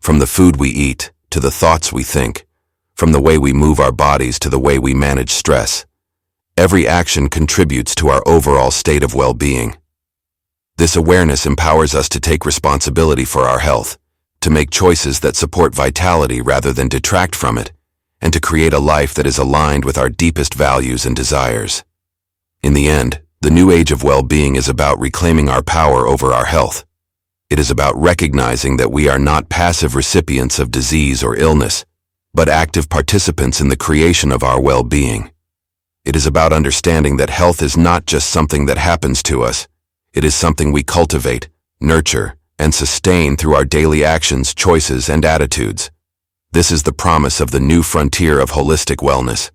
From the food we eat to the thoughts we think, from the way we move our bodies to the way we manage stress, every action contributes to our overall state of well-being. This awareness empowers us to take responsibility for our health, to make choices that support vitality rather than detract from it, and to create a life that is aligned with our deepest values and desires. In the end, the new age of well-being is about reclaiming our power over our health. It is about recognizing that we are not passive recipients of disease or illness, but active participants in the creation of our well-being. It is about understanding that health is not just something that happens to us. It is something we cultivate, nurture, and sustain through our daily actions, choices, and attitudes. This is the promise of the new frontier of holistic wellness,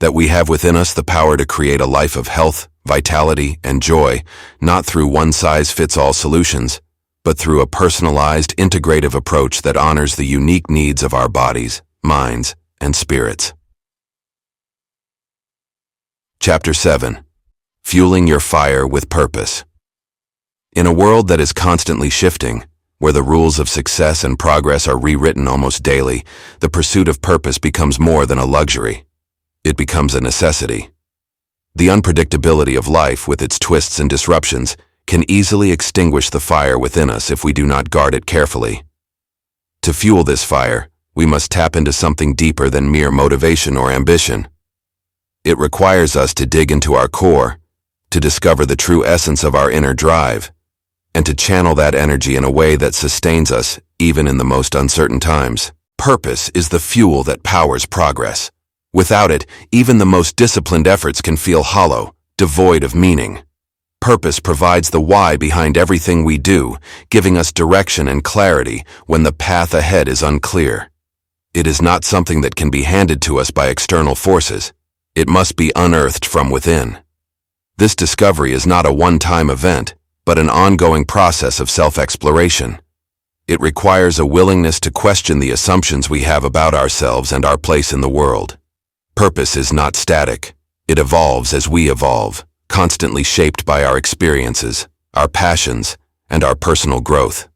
that we have within us the power to create a life of health, vitality, and joy, not through one-size-fits-all solutions, but through a personalized, integrative approach that honors the unique needs of our bodies, minds, and spirits. Chapter 7. Fueling Your Fire with Purpose. In a world that is constantly shifting, where the rules of success and progress are rewritten almost daily, the pursuit of purpose becomes more than a luxury. It becomes a necessity. The unpredictability of life, with its twists and disruptions, can easily extinguish the fire within us if we do not guard it carefully. To fuel this fire, we must tap into something deeper than mere motivation or ambition. It requires us to dig into our core, to discover the true essence of our inner drive, and to channel that energy in a way that sustains us even in the most uncertain times. Purpose is the fuel that powers progress. Without it, even the most disciplined efforts can feel hollow, devoid of meaning. Purpose provides the why behind everything we do, giving us direction and clarity when the path ahead is unclear. It is not something that can be handed to us by external forces. It must be unearthed from within. This discovery is not a one-time event, but an ongoing process of self-exploration. It requires a willingness to question the assumptions we have about ourselves and our place in the world. Purpose is not static. It evolves as we evolve, constantly shaped by our experiences, our passions, and our personal growth.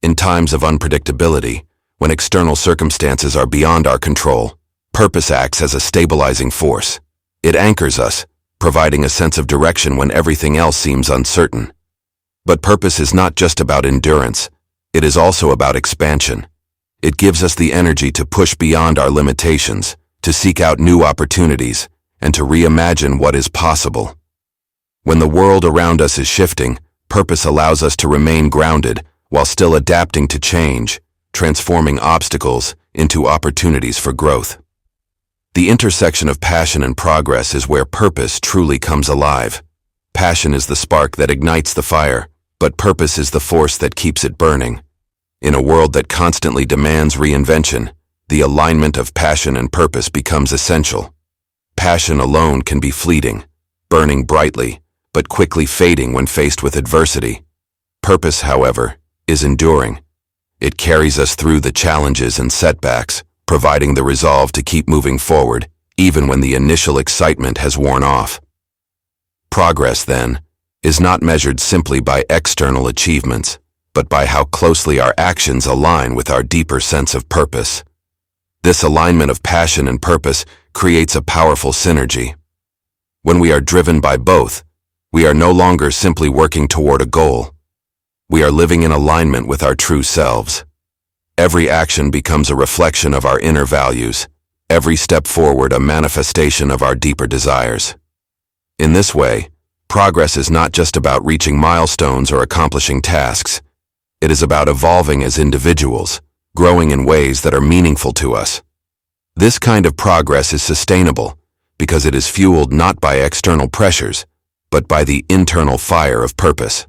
In times of unpredictability, when external circumstances are beyond our control, purpose acts as a stabilizing force. It anchors us, providing a sense of direction when everything else seems uncertain. But purpose is not just about endurance, it is also about expansion. It gives us the energy to push beyond our limitations, to seek out new opportunities, and to reimagine what is possible. When the world around us is shifting, purpose allows us to remain grounded while still adapting to change, transforming obstacles into opportunities for growth. The intersection of passion and progress is where purpose truly comes alive. Passion is the spark that ignites the fire, but purpose is the force that keeps it burning. In a world that constantly demands reinvention, the alignment of passion and purpose becomes essential. Passion alone can be fleeting, burning brightly, but quickly fading when faced with adversity. Purpose, however, is enduring. It carries us through the challenges and setbacks, providing the resolve to keep moving forward, even when the initial excitement has worn off. Progress, then, is not measured simply by external achievements, but by how closely our actions align with our deeper sense of purpose. This alignment of passion and purpose creates a powerful synergy. When we are driven by both, we are no longer simply working toward a goal. We are living in alignment with our true selves. Every action becomes a reflection of our inner values, every step forward a manifestation of our deeper desires. In this way, progress is not just about reaching milestones or accomplishing tasks. It is about evolving as individuals, growing in ways that are meaningful to us. This kind of progress is sustainable because it is fueled not by external pressures, but by the internal fire of purpose.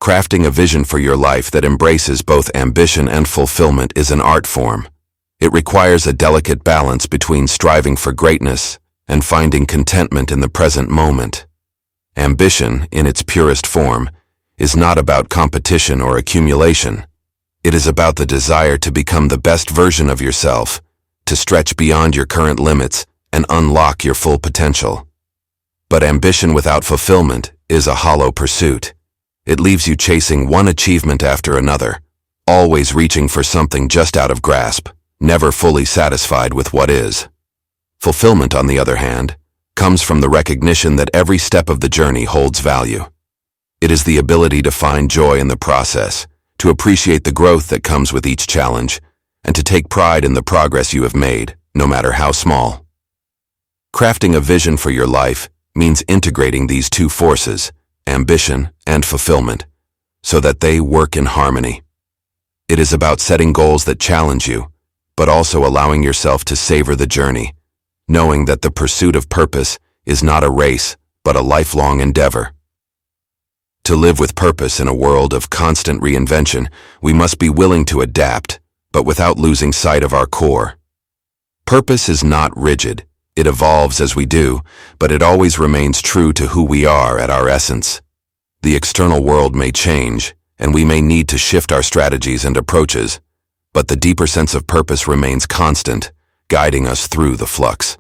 Crafting a vision for your life that embraces both ambition and fulfillment is an art form. It requires a delicate balance between striving for greatness and finding contentment in the present moment. Ambition, in its purest form, is not about competition or accumulation. It is about the desire to become the best version of yourself, to stretch beyond your current limits and unlock your full potential. But ambition without fulfillment is a hollow pursuit. It leaves you chasing one achievement after another, always reaching for something just out of grasp, never fully satisfied with what is. Fulfillment, on the other hand, comes from the recognition that every step of the journey holds value. It is the ability to find joy in the process, to appreciate the growth that comes with each challenge, and to take pride in the progress you have made, no matter how small. Crafting a vision for your life means integrating these two forces, ambition and fulfillment, so that they work in harmony. It is about setting goals that challenge you, but also allowing yourself to savor the journey, knowing that the pursuit of purpose is not a race, but a lifelong endeavor. To live with purpose in a world of constant reinvention, we must be willing to adapt, but without losing sight of our core. Purpose is not rigid. It evolves as we do, but it always remains true to who we are at our essence. The external world may change, and we may need to shift our strategies and approaches, but the deeper sense of purpose remains constant, guiding us through the flux.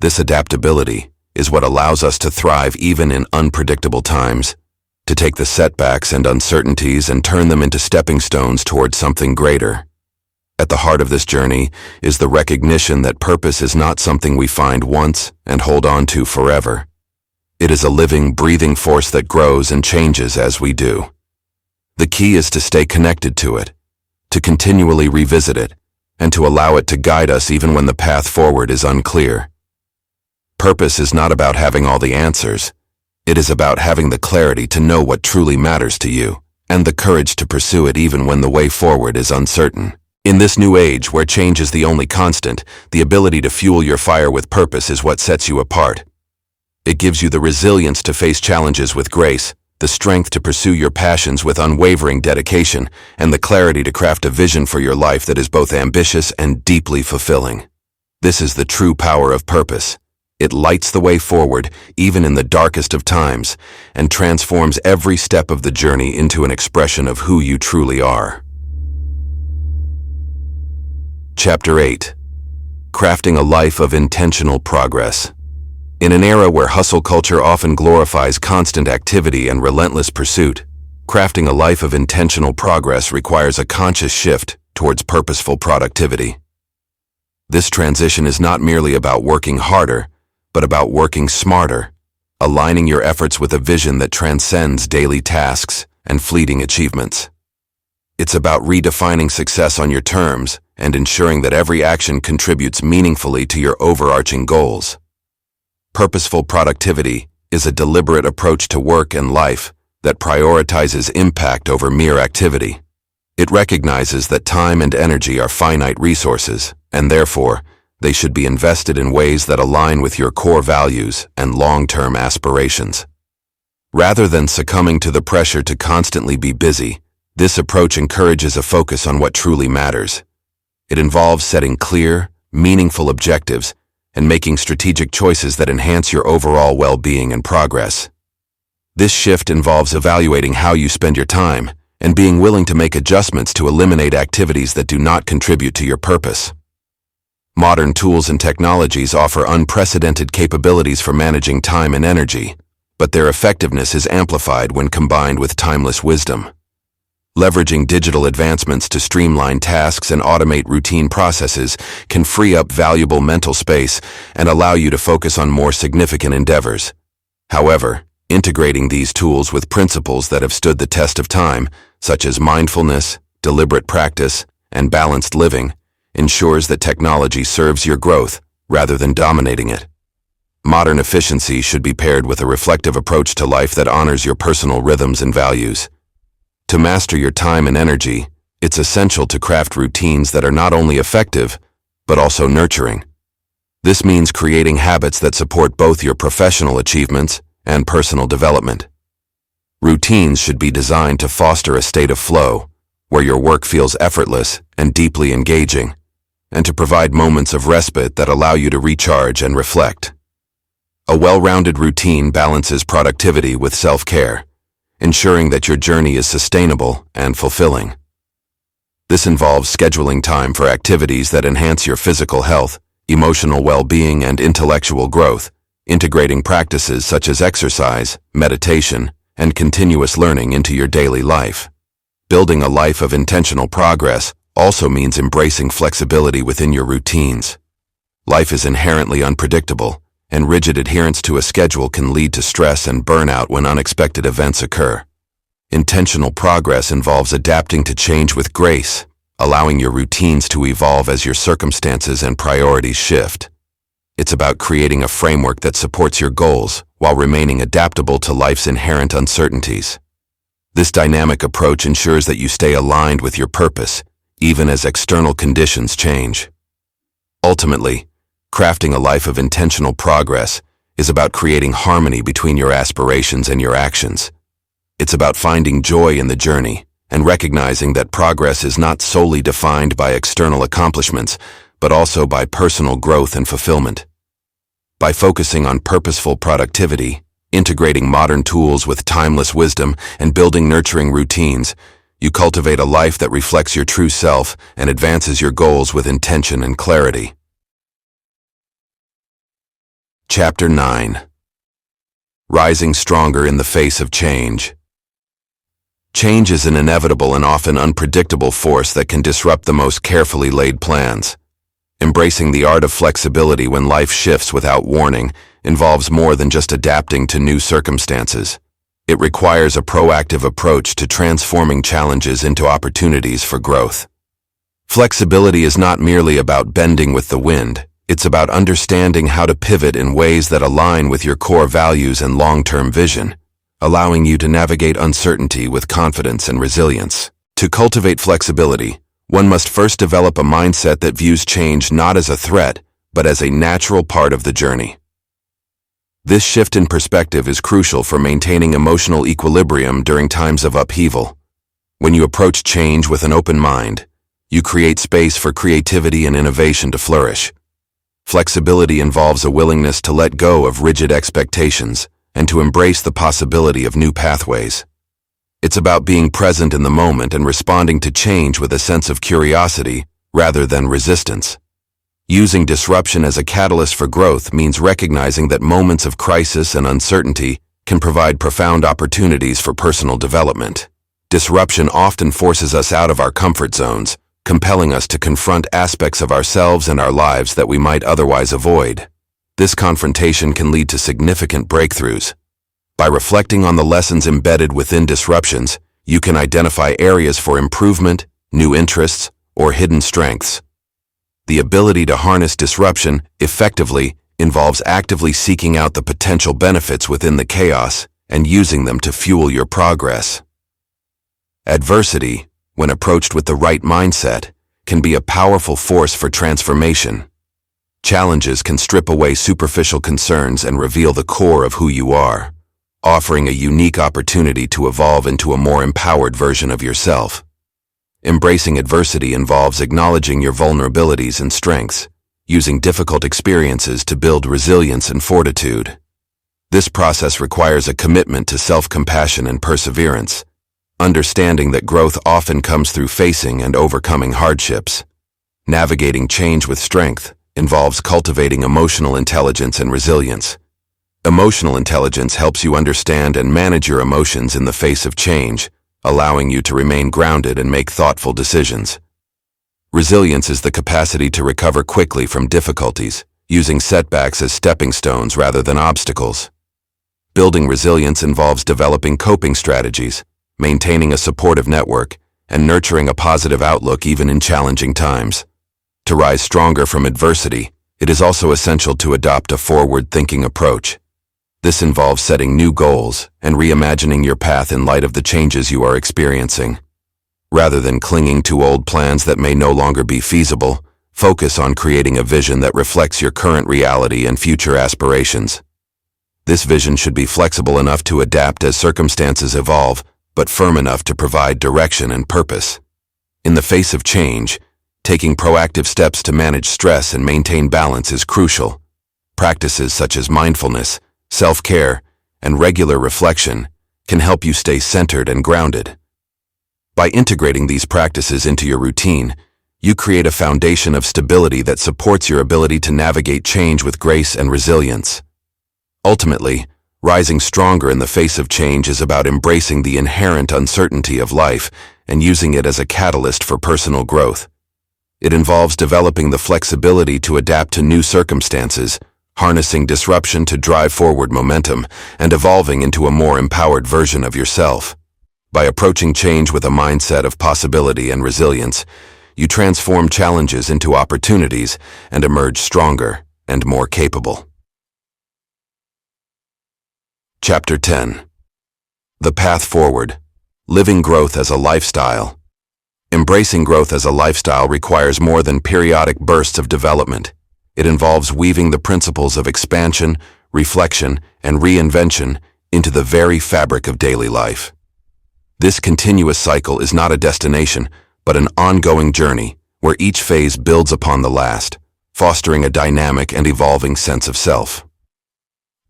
This adaptability is what allows us to thrive even in unpredictable times, to take the setbacks and uncertainties and turn them into stepping stones towards something greater. At the heart of this journey is the recognition that purpose is not something we find once and hold on to forever. It is a living, breathing force that grows and changes as we do. The key is to stay connected to it, to continually revisit it, and to allow it to guide us even when the path forward is unclear. Purpose is not about having all the answers. It is about having the clarity to know what truly matters to you, and the courage to pursue it even when the way forward is uncertain. In this new age where change is the only constant, the ability to fuel your fire with purpose is what sets you apart. It gives you the resilience to face challenges with grace, the strength to pursue your passions with unwavering dedication, and the clarity to craft a vision for your life that is both ambitious and deeply fulfilling. This is the true power of purpose. It lights the way forward, even in the darkest of times, and transforms every step of the journey into an expression of who you truly are. Chapter 8. Crafting a Life of Intentional Progress. In an era where hustle culture often glorifies constant activity and relentless pursuit, Crafting a life of intentional progress requires a conscious shift towards purposeful productivity. This transition is not merely about working harder, but about working smarter, aligning your efforts with a vision that transcends daily tasks and fleeting achievements. It's about redefining success on your terms and ensuring that every action contributes meaningfully to your overarching goals. Purposeful productivity is a deliberate approach to work and life that prioritizes impact over mere activity. It recognizes that time and energy are finite resources, and therefore, they should be invested in ways that align with your core values and long-term aspirations. Rather than succumbing to the pressure to constantly be busy, this approach encourages a focus on what truly matters. It involves setting clear, meaningful objectives and making strategic choices that enhance your overall well-being and progress. This shift involves evaluating how you spend your time and being willing to make adjustments to eliminate activities that do not contribute to your purpose. Modern tools and technologies offer unprecedented capabilities for managing time and energy, but their effectiveness is amplified when combined with timeless wisdom. Leveraging digital advancements to streamline tasks and automate routine processes can free up valuable mental space and allow you to focus on more significant endeavors. However, integrating these tools with principles that have stood the test of time, such as mindfulness, deliberate practice, and balanced living, ensures that technology serves your growth rather than dominating it. Modern efficiency should be paired with a reflective approach to life that honors your personal rhythms and values. To master your time and energy, it's essential to craft routines that are not only effective, but also nurturing. This means creating habits that support both your professional achievements and personal development. Routines should be designed to foster a state of flow, where your work feels effortless and deeply engaging, and to provide moments of respite that allow you to recharge and reflect. A well-rounded routine balances productivity with self-care, ensuring that your journey is sustainable and fulfilling. This involves scheduling time for activities that enhance your physical health, emotional well-being, and intellectual growth, integrating practices such as exercise, meditation, and continuous learning into your daily life. Building a life of intentional progress also means embracing flexibility within your routines. Life is inherently unpredictable, and rigid adherence to a schedule can lead to stress and burnout when unexpected events occur. Intentional progress involves adapting to change with grace, allowing your routines to evolve as your circumstances and priorities shift. It's about creating a framework that supports your goals while remaining adaptable to life's inherent uncertainties. This dynamic approach ensures that you stay aligned with your purpose, even as external conditions change. Ultimately, crafting a life of intentional progress is about creating harmony between your aspirations and your actions. It's about finding joy in the journey and recognizing that progress is not solely defined by external accomplishments, but also by personal growth and fulfillment. By focusing on purposeful productivity, integrating modern tools with timeless wisdom, and building nurturing routines, you cultivate a life that reflects your true self and advances your goals with intention and clarity. Chapter 9. Rising Stronger in the Face of Change. Change is an inevitable and often unpredictable force that can disrupt the most carefully laid plans. Embracing the art of flexibility when life shifts without warning involves more than just adapting to new circumstances. It requires a proactive approach to transforming challenges into opportunities for growth. Flexibility is not merely about bending with the wind. It's about understanding how to pivot in ways that align with your core values and long-term vision, allowing you to navigate uncertainty with confidence and resilience. To cultivate flexibility, one must first develop a mindset that views change not as a threat, but as a natural part of the journey. This shift in perspective is crucial for maintaining emotional equilibrium during times of upheaval. When you approach change with an open mind, you create space for creativity and innovation to flourish. Flexibility involves a willingness to let go of rigid expectations and to embrace the possibility of new pathways. It's about being present in the moment and responding to change with a sense of curiosity rather than resistance. Using disruption as a catalyst for growth means recognizing that moments of crisis and uncertainty can provide profound opportunities for personal development. Disruption often forces us out of our comfort zones, compelling us to confront aspects of ourselves and our lives that we might otherwise avoid. This confrontation can lead to significant breakthroughs. By reflecting on the lessons embedded within disruptions, you can identify areas for improvement, new interests, or hidden strengths. The ability to harness disruption effectively involves actively seeking out the potential benefits within the chaos and using them to fuel your progress. Adversity, when approached with the right mindset, can be a powerful force for transformation. Challenges can strip away superficial concerns and reveal the core of who you are, offering a unique opportunity to evolve into a more empowered version of yourself. Embracing adversity involves acknowledging your vulnerabilities and strengths, using difficult experiences to build resilience and fortitude. This process requires a commitment to self-compassion and perseverance, understanding that growth often comes through facing and overcoming hardships. Navigating change with strength involves cultivating emotional intelligence and resilience. Emotional intelligence helps you understand and manage your emotions in the face of change, allowing you to remain grounded and make thoughtful decisions. Resilience is the capacity to recover quickly from difficulties, using setbacks as stepping stones rather than obstacles. Building resilience involves developing coping strategies, maintaining a supportive network, and nurturing a positive outlook even in challenging times. To rise stronger from adversity, it is also essential to adopt a forward-thinking approach. This involves setting new goals and reimagining your path in light of the changes you are experiencing. Rather than clinging to old plans that may no longer be feasible, focus on creating a vision that reflects your current reality and future aspirations. This vision should be flexible enough to adapt as circumstances evolve, but firm enough to provide direction and purpose. In the face of change, taking proactive steps to manage stress and maintain balance is crucial. Practices such as mindfulness, self-care, and regular reflection can help you stay centered and grounded. By integrating these practices into your routine, you create a foundation of stability that supports your ability to navigate change with grace and resilience. Ultimately, rising stronger in the face of change is about embracing the inherent uncertainty of life and using it as a catalyst for personal growth. It involves developing the flexibility to adapt to new circumstances, harnessing disruption to drive forward momentum, and evolving into a more empowered version of yourself. By approaching change with a mindset of possibility and resilience, you transform challenges into opportunities and emerge stronger and more capable. Chapter 10. The Path Forward. Living Growth as a Lifestyle. Embracing growth as a lifestyle requires more than periodic bursts of development. It involves weaving the principles of expansion, reflection, and reinvention into the very fabric of daily life. This continuous cycle is not a destination, but an ongoing journey where each phase builds upon the last, fostering a dynamic and evolving sense of self.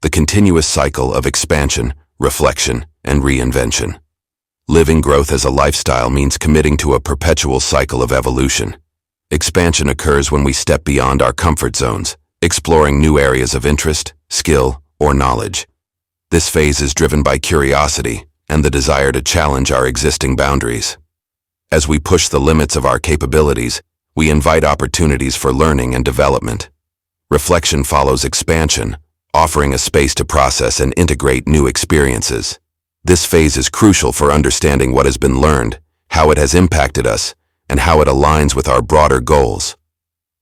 The continuous cycle of expansion, reflection, and reinvention. Living growth as a lifestyle means committing to a perpetual cycle of evolution. Expansion occurs when we step beyond our comfort zones, exploring new areas of interest, skill, or knowledge. This phase is driven by curiosity and the desire to challenge our existing boundaries. As we push the limits of our capabilities, we invite opportunities for learning and development. Reflection follows expansion, offering a space to process and integrate new experiences. This phase is crucial for understanding what has been learned, how it has impacted us, and how it aligns with our broader goals.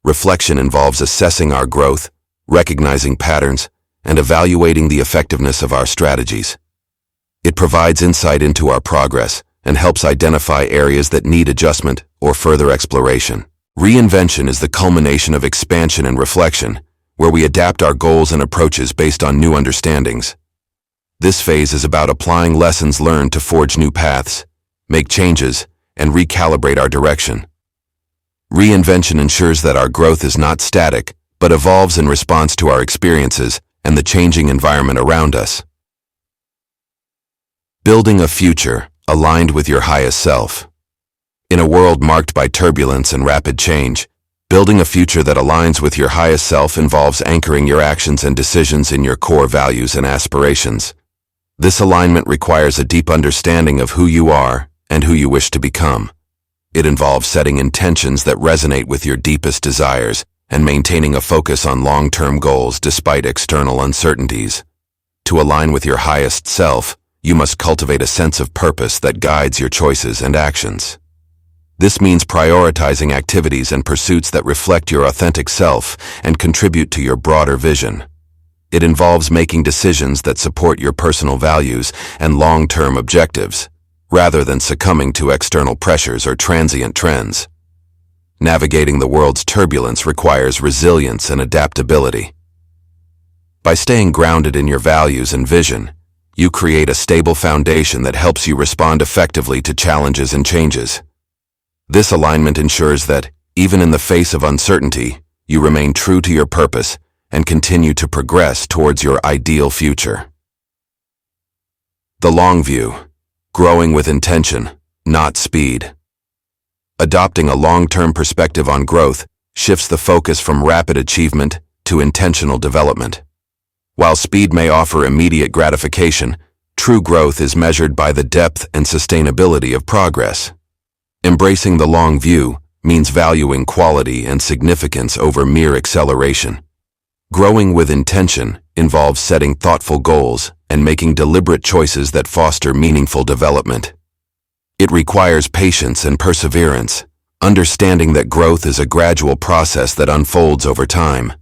Reflection involves assessing our growth, recognizing patterns, and evaluating the effectiveness of our strategies. It provides insight into our progress and helps identify areas that need adjustment or further exploration. Reinvention is the culmination of expansion and reflection, where we adapt our goals and approaches based on new understandings. This phase is about applying lessons learned to forge new paths, make changes, and recalibrate our direction. Reinvention ensures that our growth is not static, but evolves in response to our experiences and the changing environment around us. Building a future aligned with your highest self. In a world marked by turbulence and rapid change, building a future that aligns with your highest self involves anchoring your actions and decisions in your core values and aspirations. This alignment requires a deep understanding of who you are and who you wish to become. It involves setting intentions that resonate with your deepest desires and maintaining a focus on long-term goals despite external uncertainties. To align with your highest self, you must cultivate a sense of purpose that guides your choices and actions. This means prioritizing activities and pursuits that reflect your authentic self and contribute to your broader vision. It involves making decisions that support your personal values and long-term objectives, rather than succumbing to external pressures or transient trends. Navigating the world's turbulence requires resilience and adaptability. By staying grounded in your values and vision, you create a stable foundation that helps you respond effectively to challenges and changes. This alignment ensures that, even in the face of uncertainty, you remain true to your purpose and continue to progress towards your ideal future. The long view. Growing with intention, not speed. Adopting a long-term perspective on growth shifts the focus from rapid achievement to intentional development. While speed may offer immediate gratification, true growth is measured by the depth and sustainability of progress. Embracing the long view means valuing quality and significance over mere acceleration. Growing with intention involves setting thoughtful goals and making deliberate choices that foster meaningful development. It requires patience and perseverance, understanding that growth is a gradual process that unfolds over time.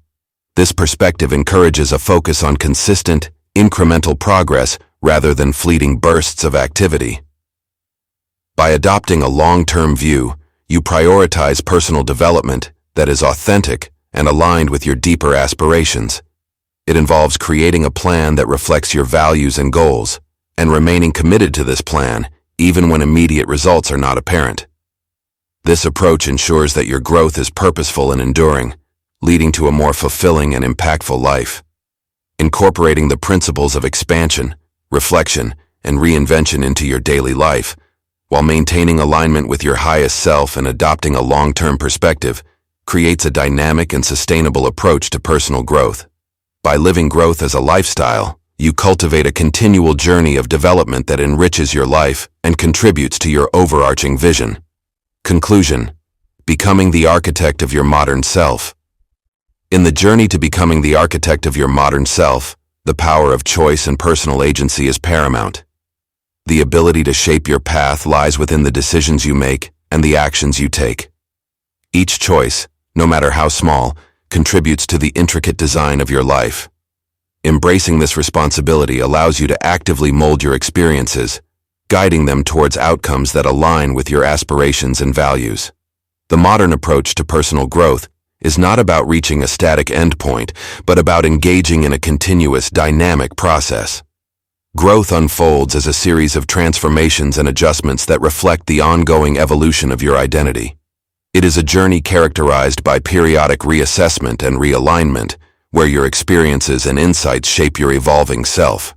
This perspective encourages a focus on consistent, incremental progress rather than fleeting bursts of activity. By adopting a long-term view, you prioritize personal development that is authentic and aligned with your deeper aspirations. It involves creating a plan that reflects your values and goals, and remaining committed to this plan even when immediate results are not apparent. This approach ensures that your growth is purposeful and enduring, leading to a more fulfilling and impactful life. Incorporating the principles of expansion, reflection, and reinvention into your daily life, while maintaining alignment with your highest self and adopting a long-term perspective, creates a dynamic and sustainable approach to personal growth. By living growth as a lifestyle, you cultivate a continual journey of development that enriches your life and contributes to your overarching vision. Conclusion: becoming the architect of your modern self. In the journey to becoming the architect of your modern self, the power of choice and personal agency is paramount. The ability to shape your path lies within the decisions you make and the actions you take. Each choice, no matter how small, contributes to the intricate design of your life. Embracing this responsibility allows you to actively mold your experiences, guiding them towards outcomes that align with your aspirations and values. The modern approach to personal growth is not about reaching a static endpoint, but about engaging in a continuous, dynamic process. Growth unfolds as a series of transformations and adjustments that reflect the ongoing evolution of your identity. It is a journey characterized by periodic reassessment and realignment, where your experiences and insights shape your evolving self.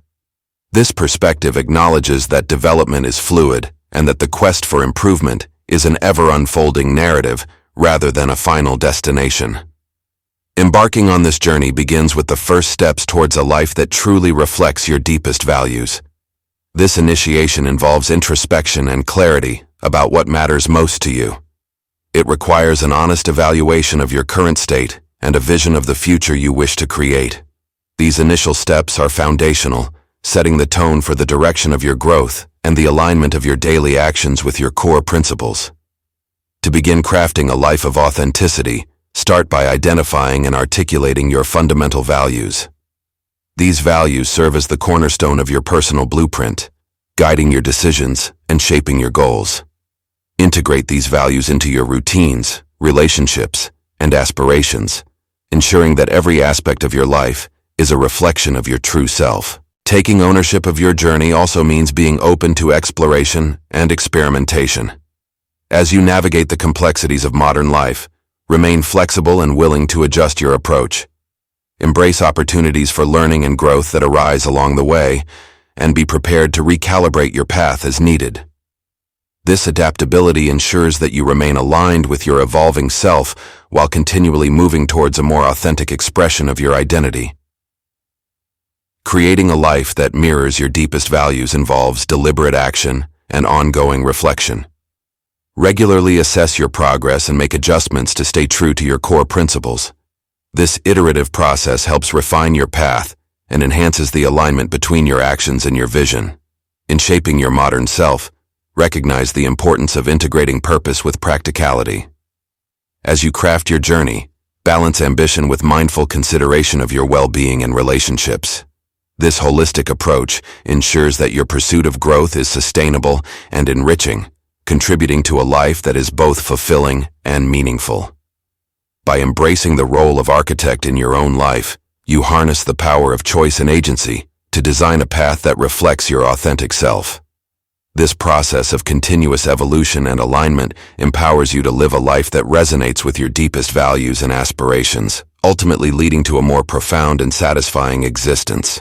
This perspective acknowledges that development is fluid and that the quest for improvement is an ever-unfolding narrative rather than a final destination. Embarking on this journey begins with the first steps towards a life that truly reflects your deepest values. This initiation involves introspection and clarity about what matters most to you. It requires an honest evaluation of your current state and a vision of the future you wish to create. These initial steps are foundational, setting the tone for the direction of your growth and the alignment of your daily actions with your core principles. To begin crafting a life of authenticity, start by identifying and articulating your fundamental values. These values serve as the cornerstone of your personal blueprint, guiding your decisions and shaping your goals. Integrate these values into your routines, relationships, and aspirations, ensuring that every aspect of your life is a reflection of your true self. Taking ownership of your journey also means being open to exploration and experimentation. As you navigate the complexities of modern life, remain flexible and willing to adjust your approach. Embrace opportunities for learning and growth that arise along the way, and be prepared to recalibrate your path as needed. This adaptability ensures that you remain aligned with your evolving self while continually moving towards a more authentic expression of your identity. Creating a life that mirrors your deepest values involves deliberate action and ongoing reflection. Regularly assess your progress and make adjustments to stay true to your core principles. This iterative process helps refine your path and enhances the alignment between your actions and your vision. In shaping your modern self, recognize the importance of integrating purpose with practicality. As you craft your journey, balance ambition with mindful consideration of your well-being and relationships. This holistic approach ensures that your pursuit of growth is sustainable and enriching, contributing to a life that is both fulfilling and meaningful. By embracing the role of architect in your own life, you harness the power of choice and agency to design a path that reflects your authentic self. This process of continuous evolution and alignment empowers you to live a life that resonates with your deepest values and aspirations, ultimately leading to a more profound and satisfying existence.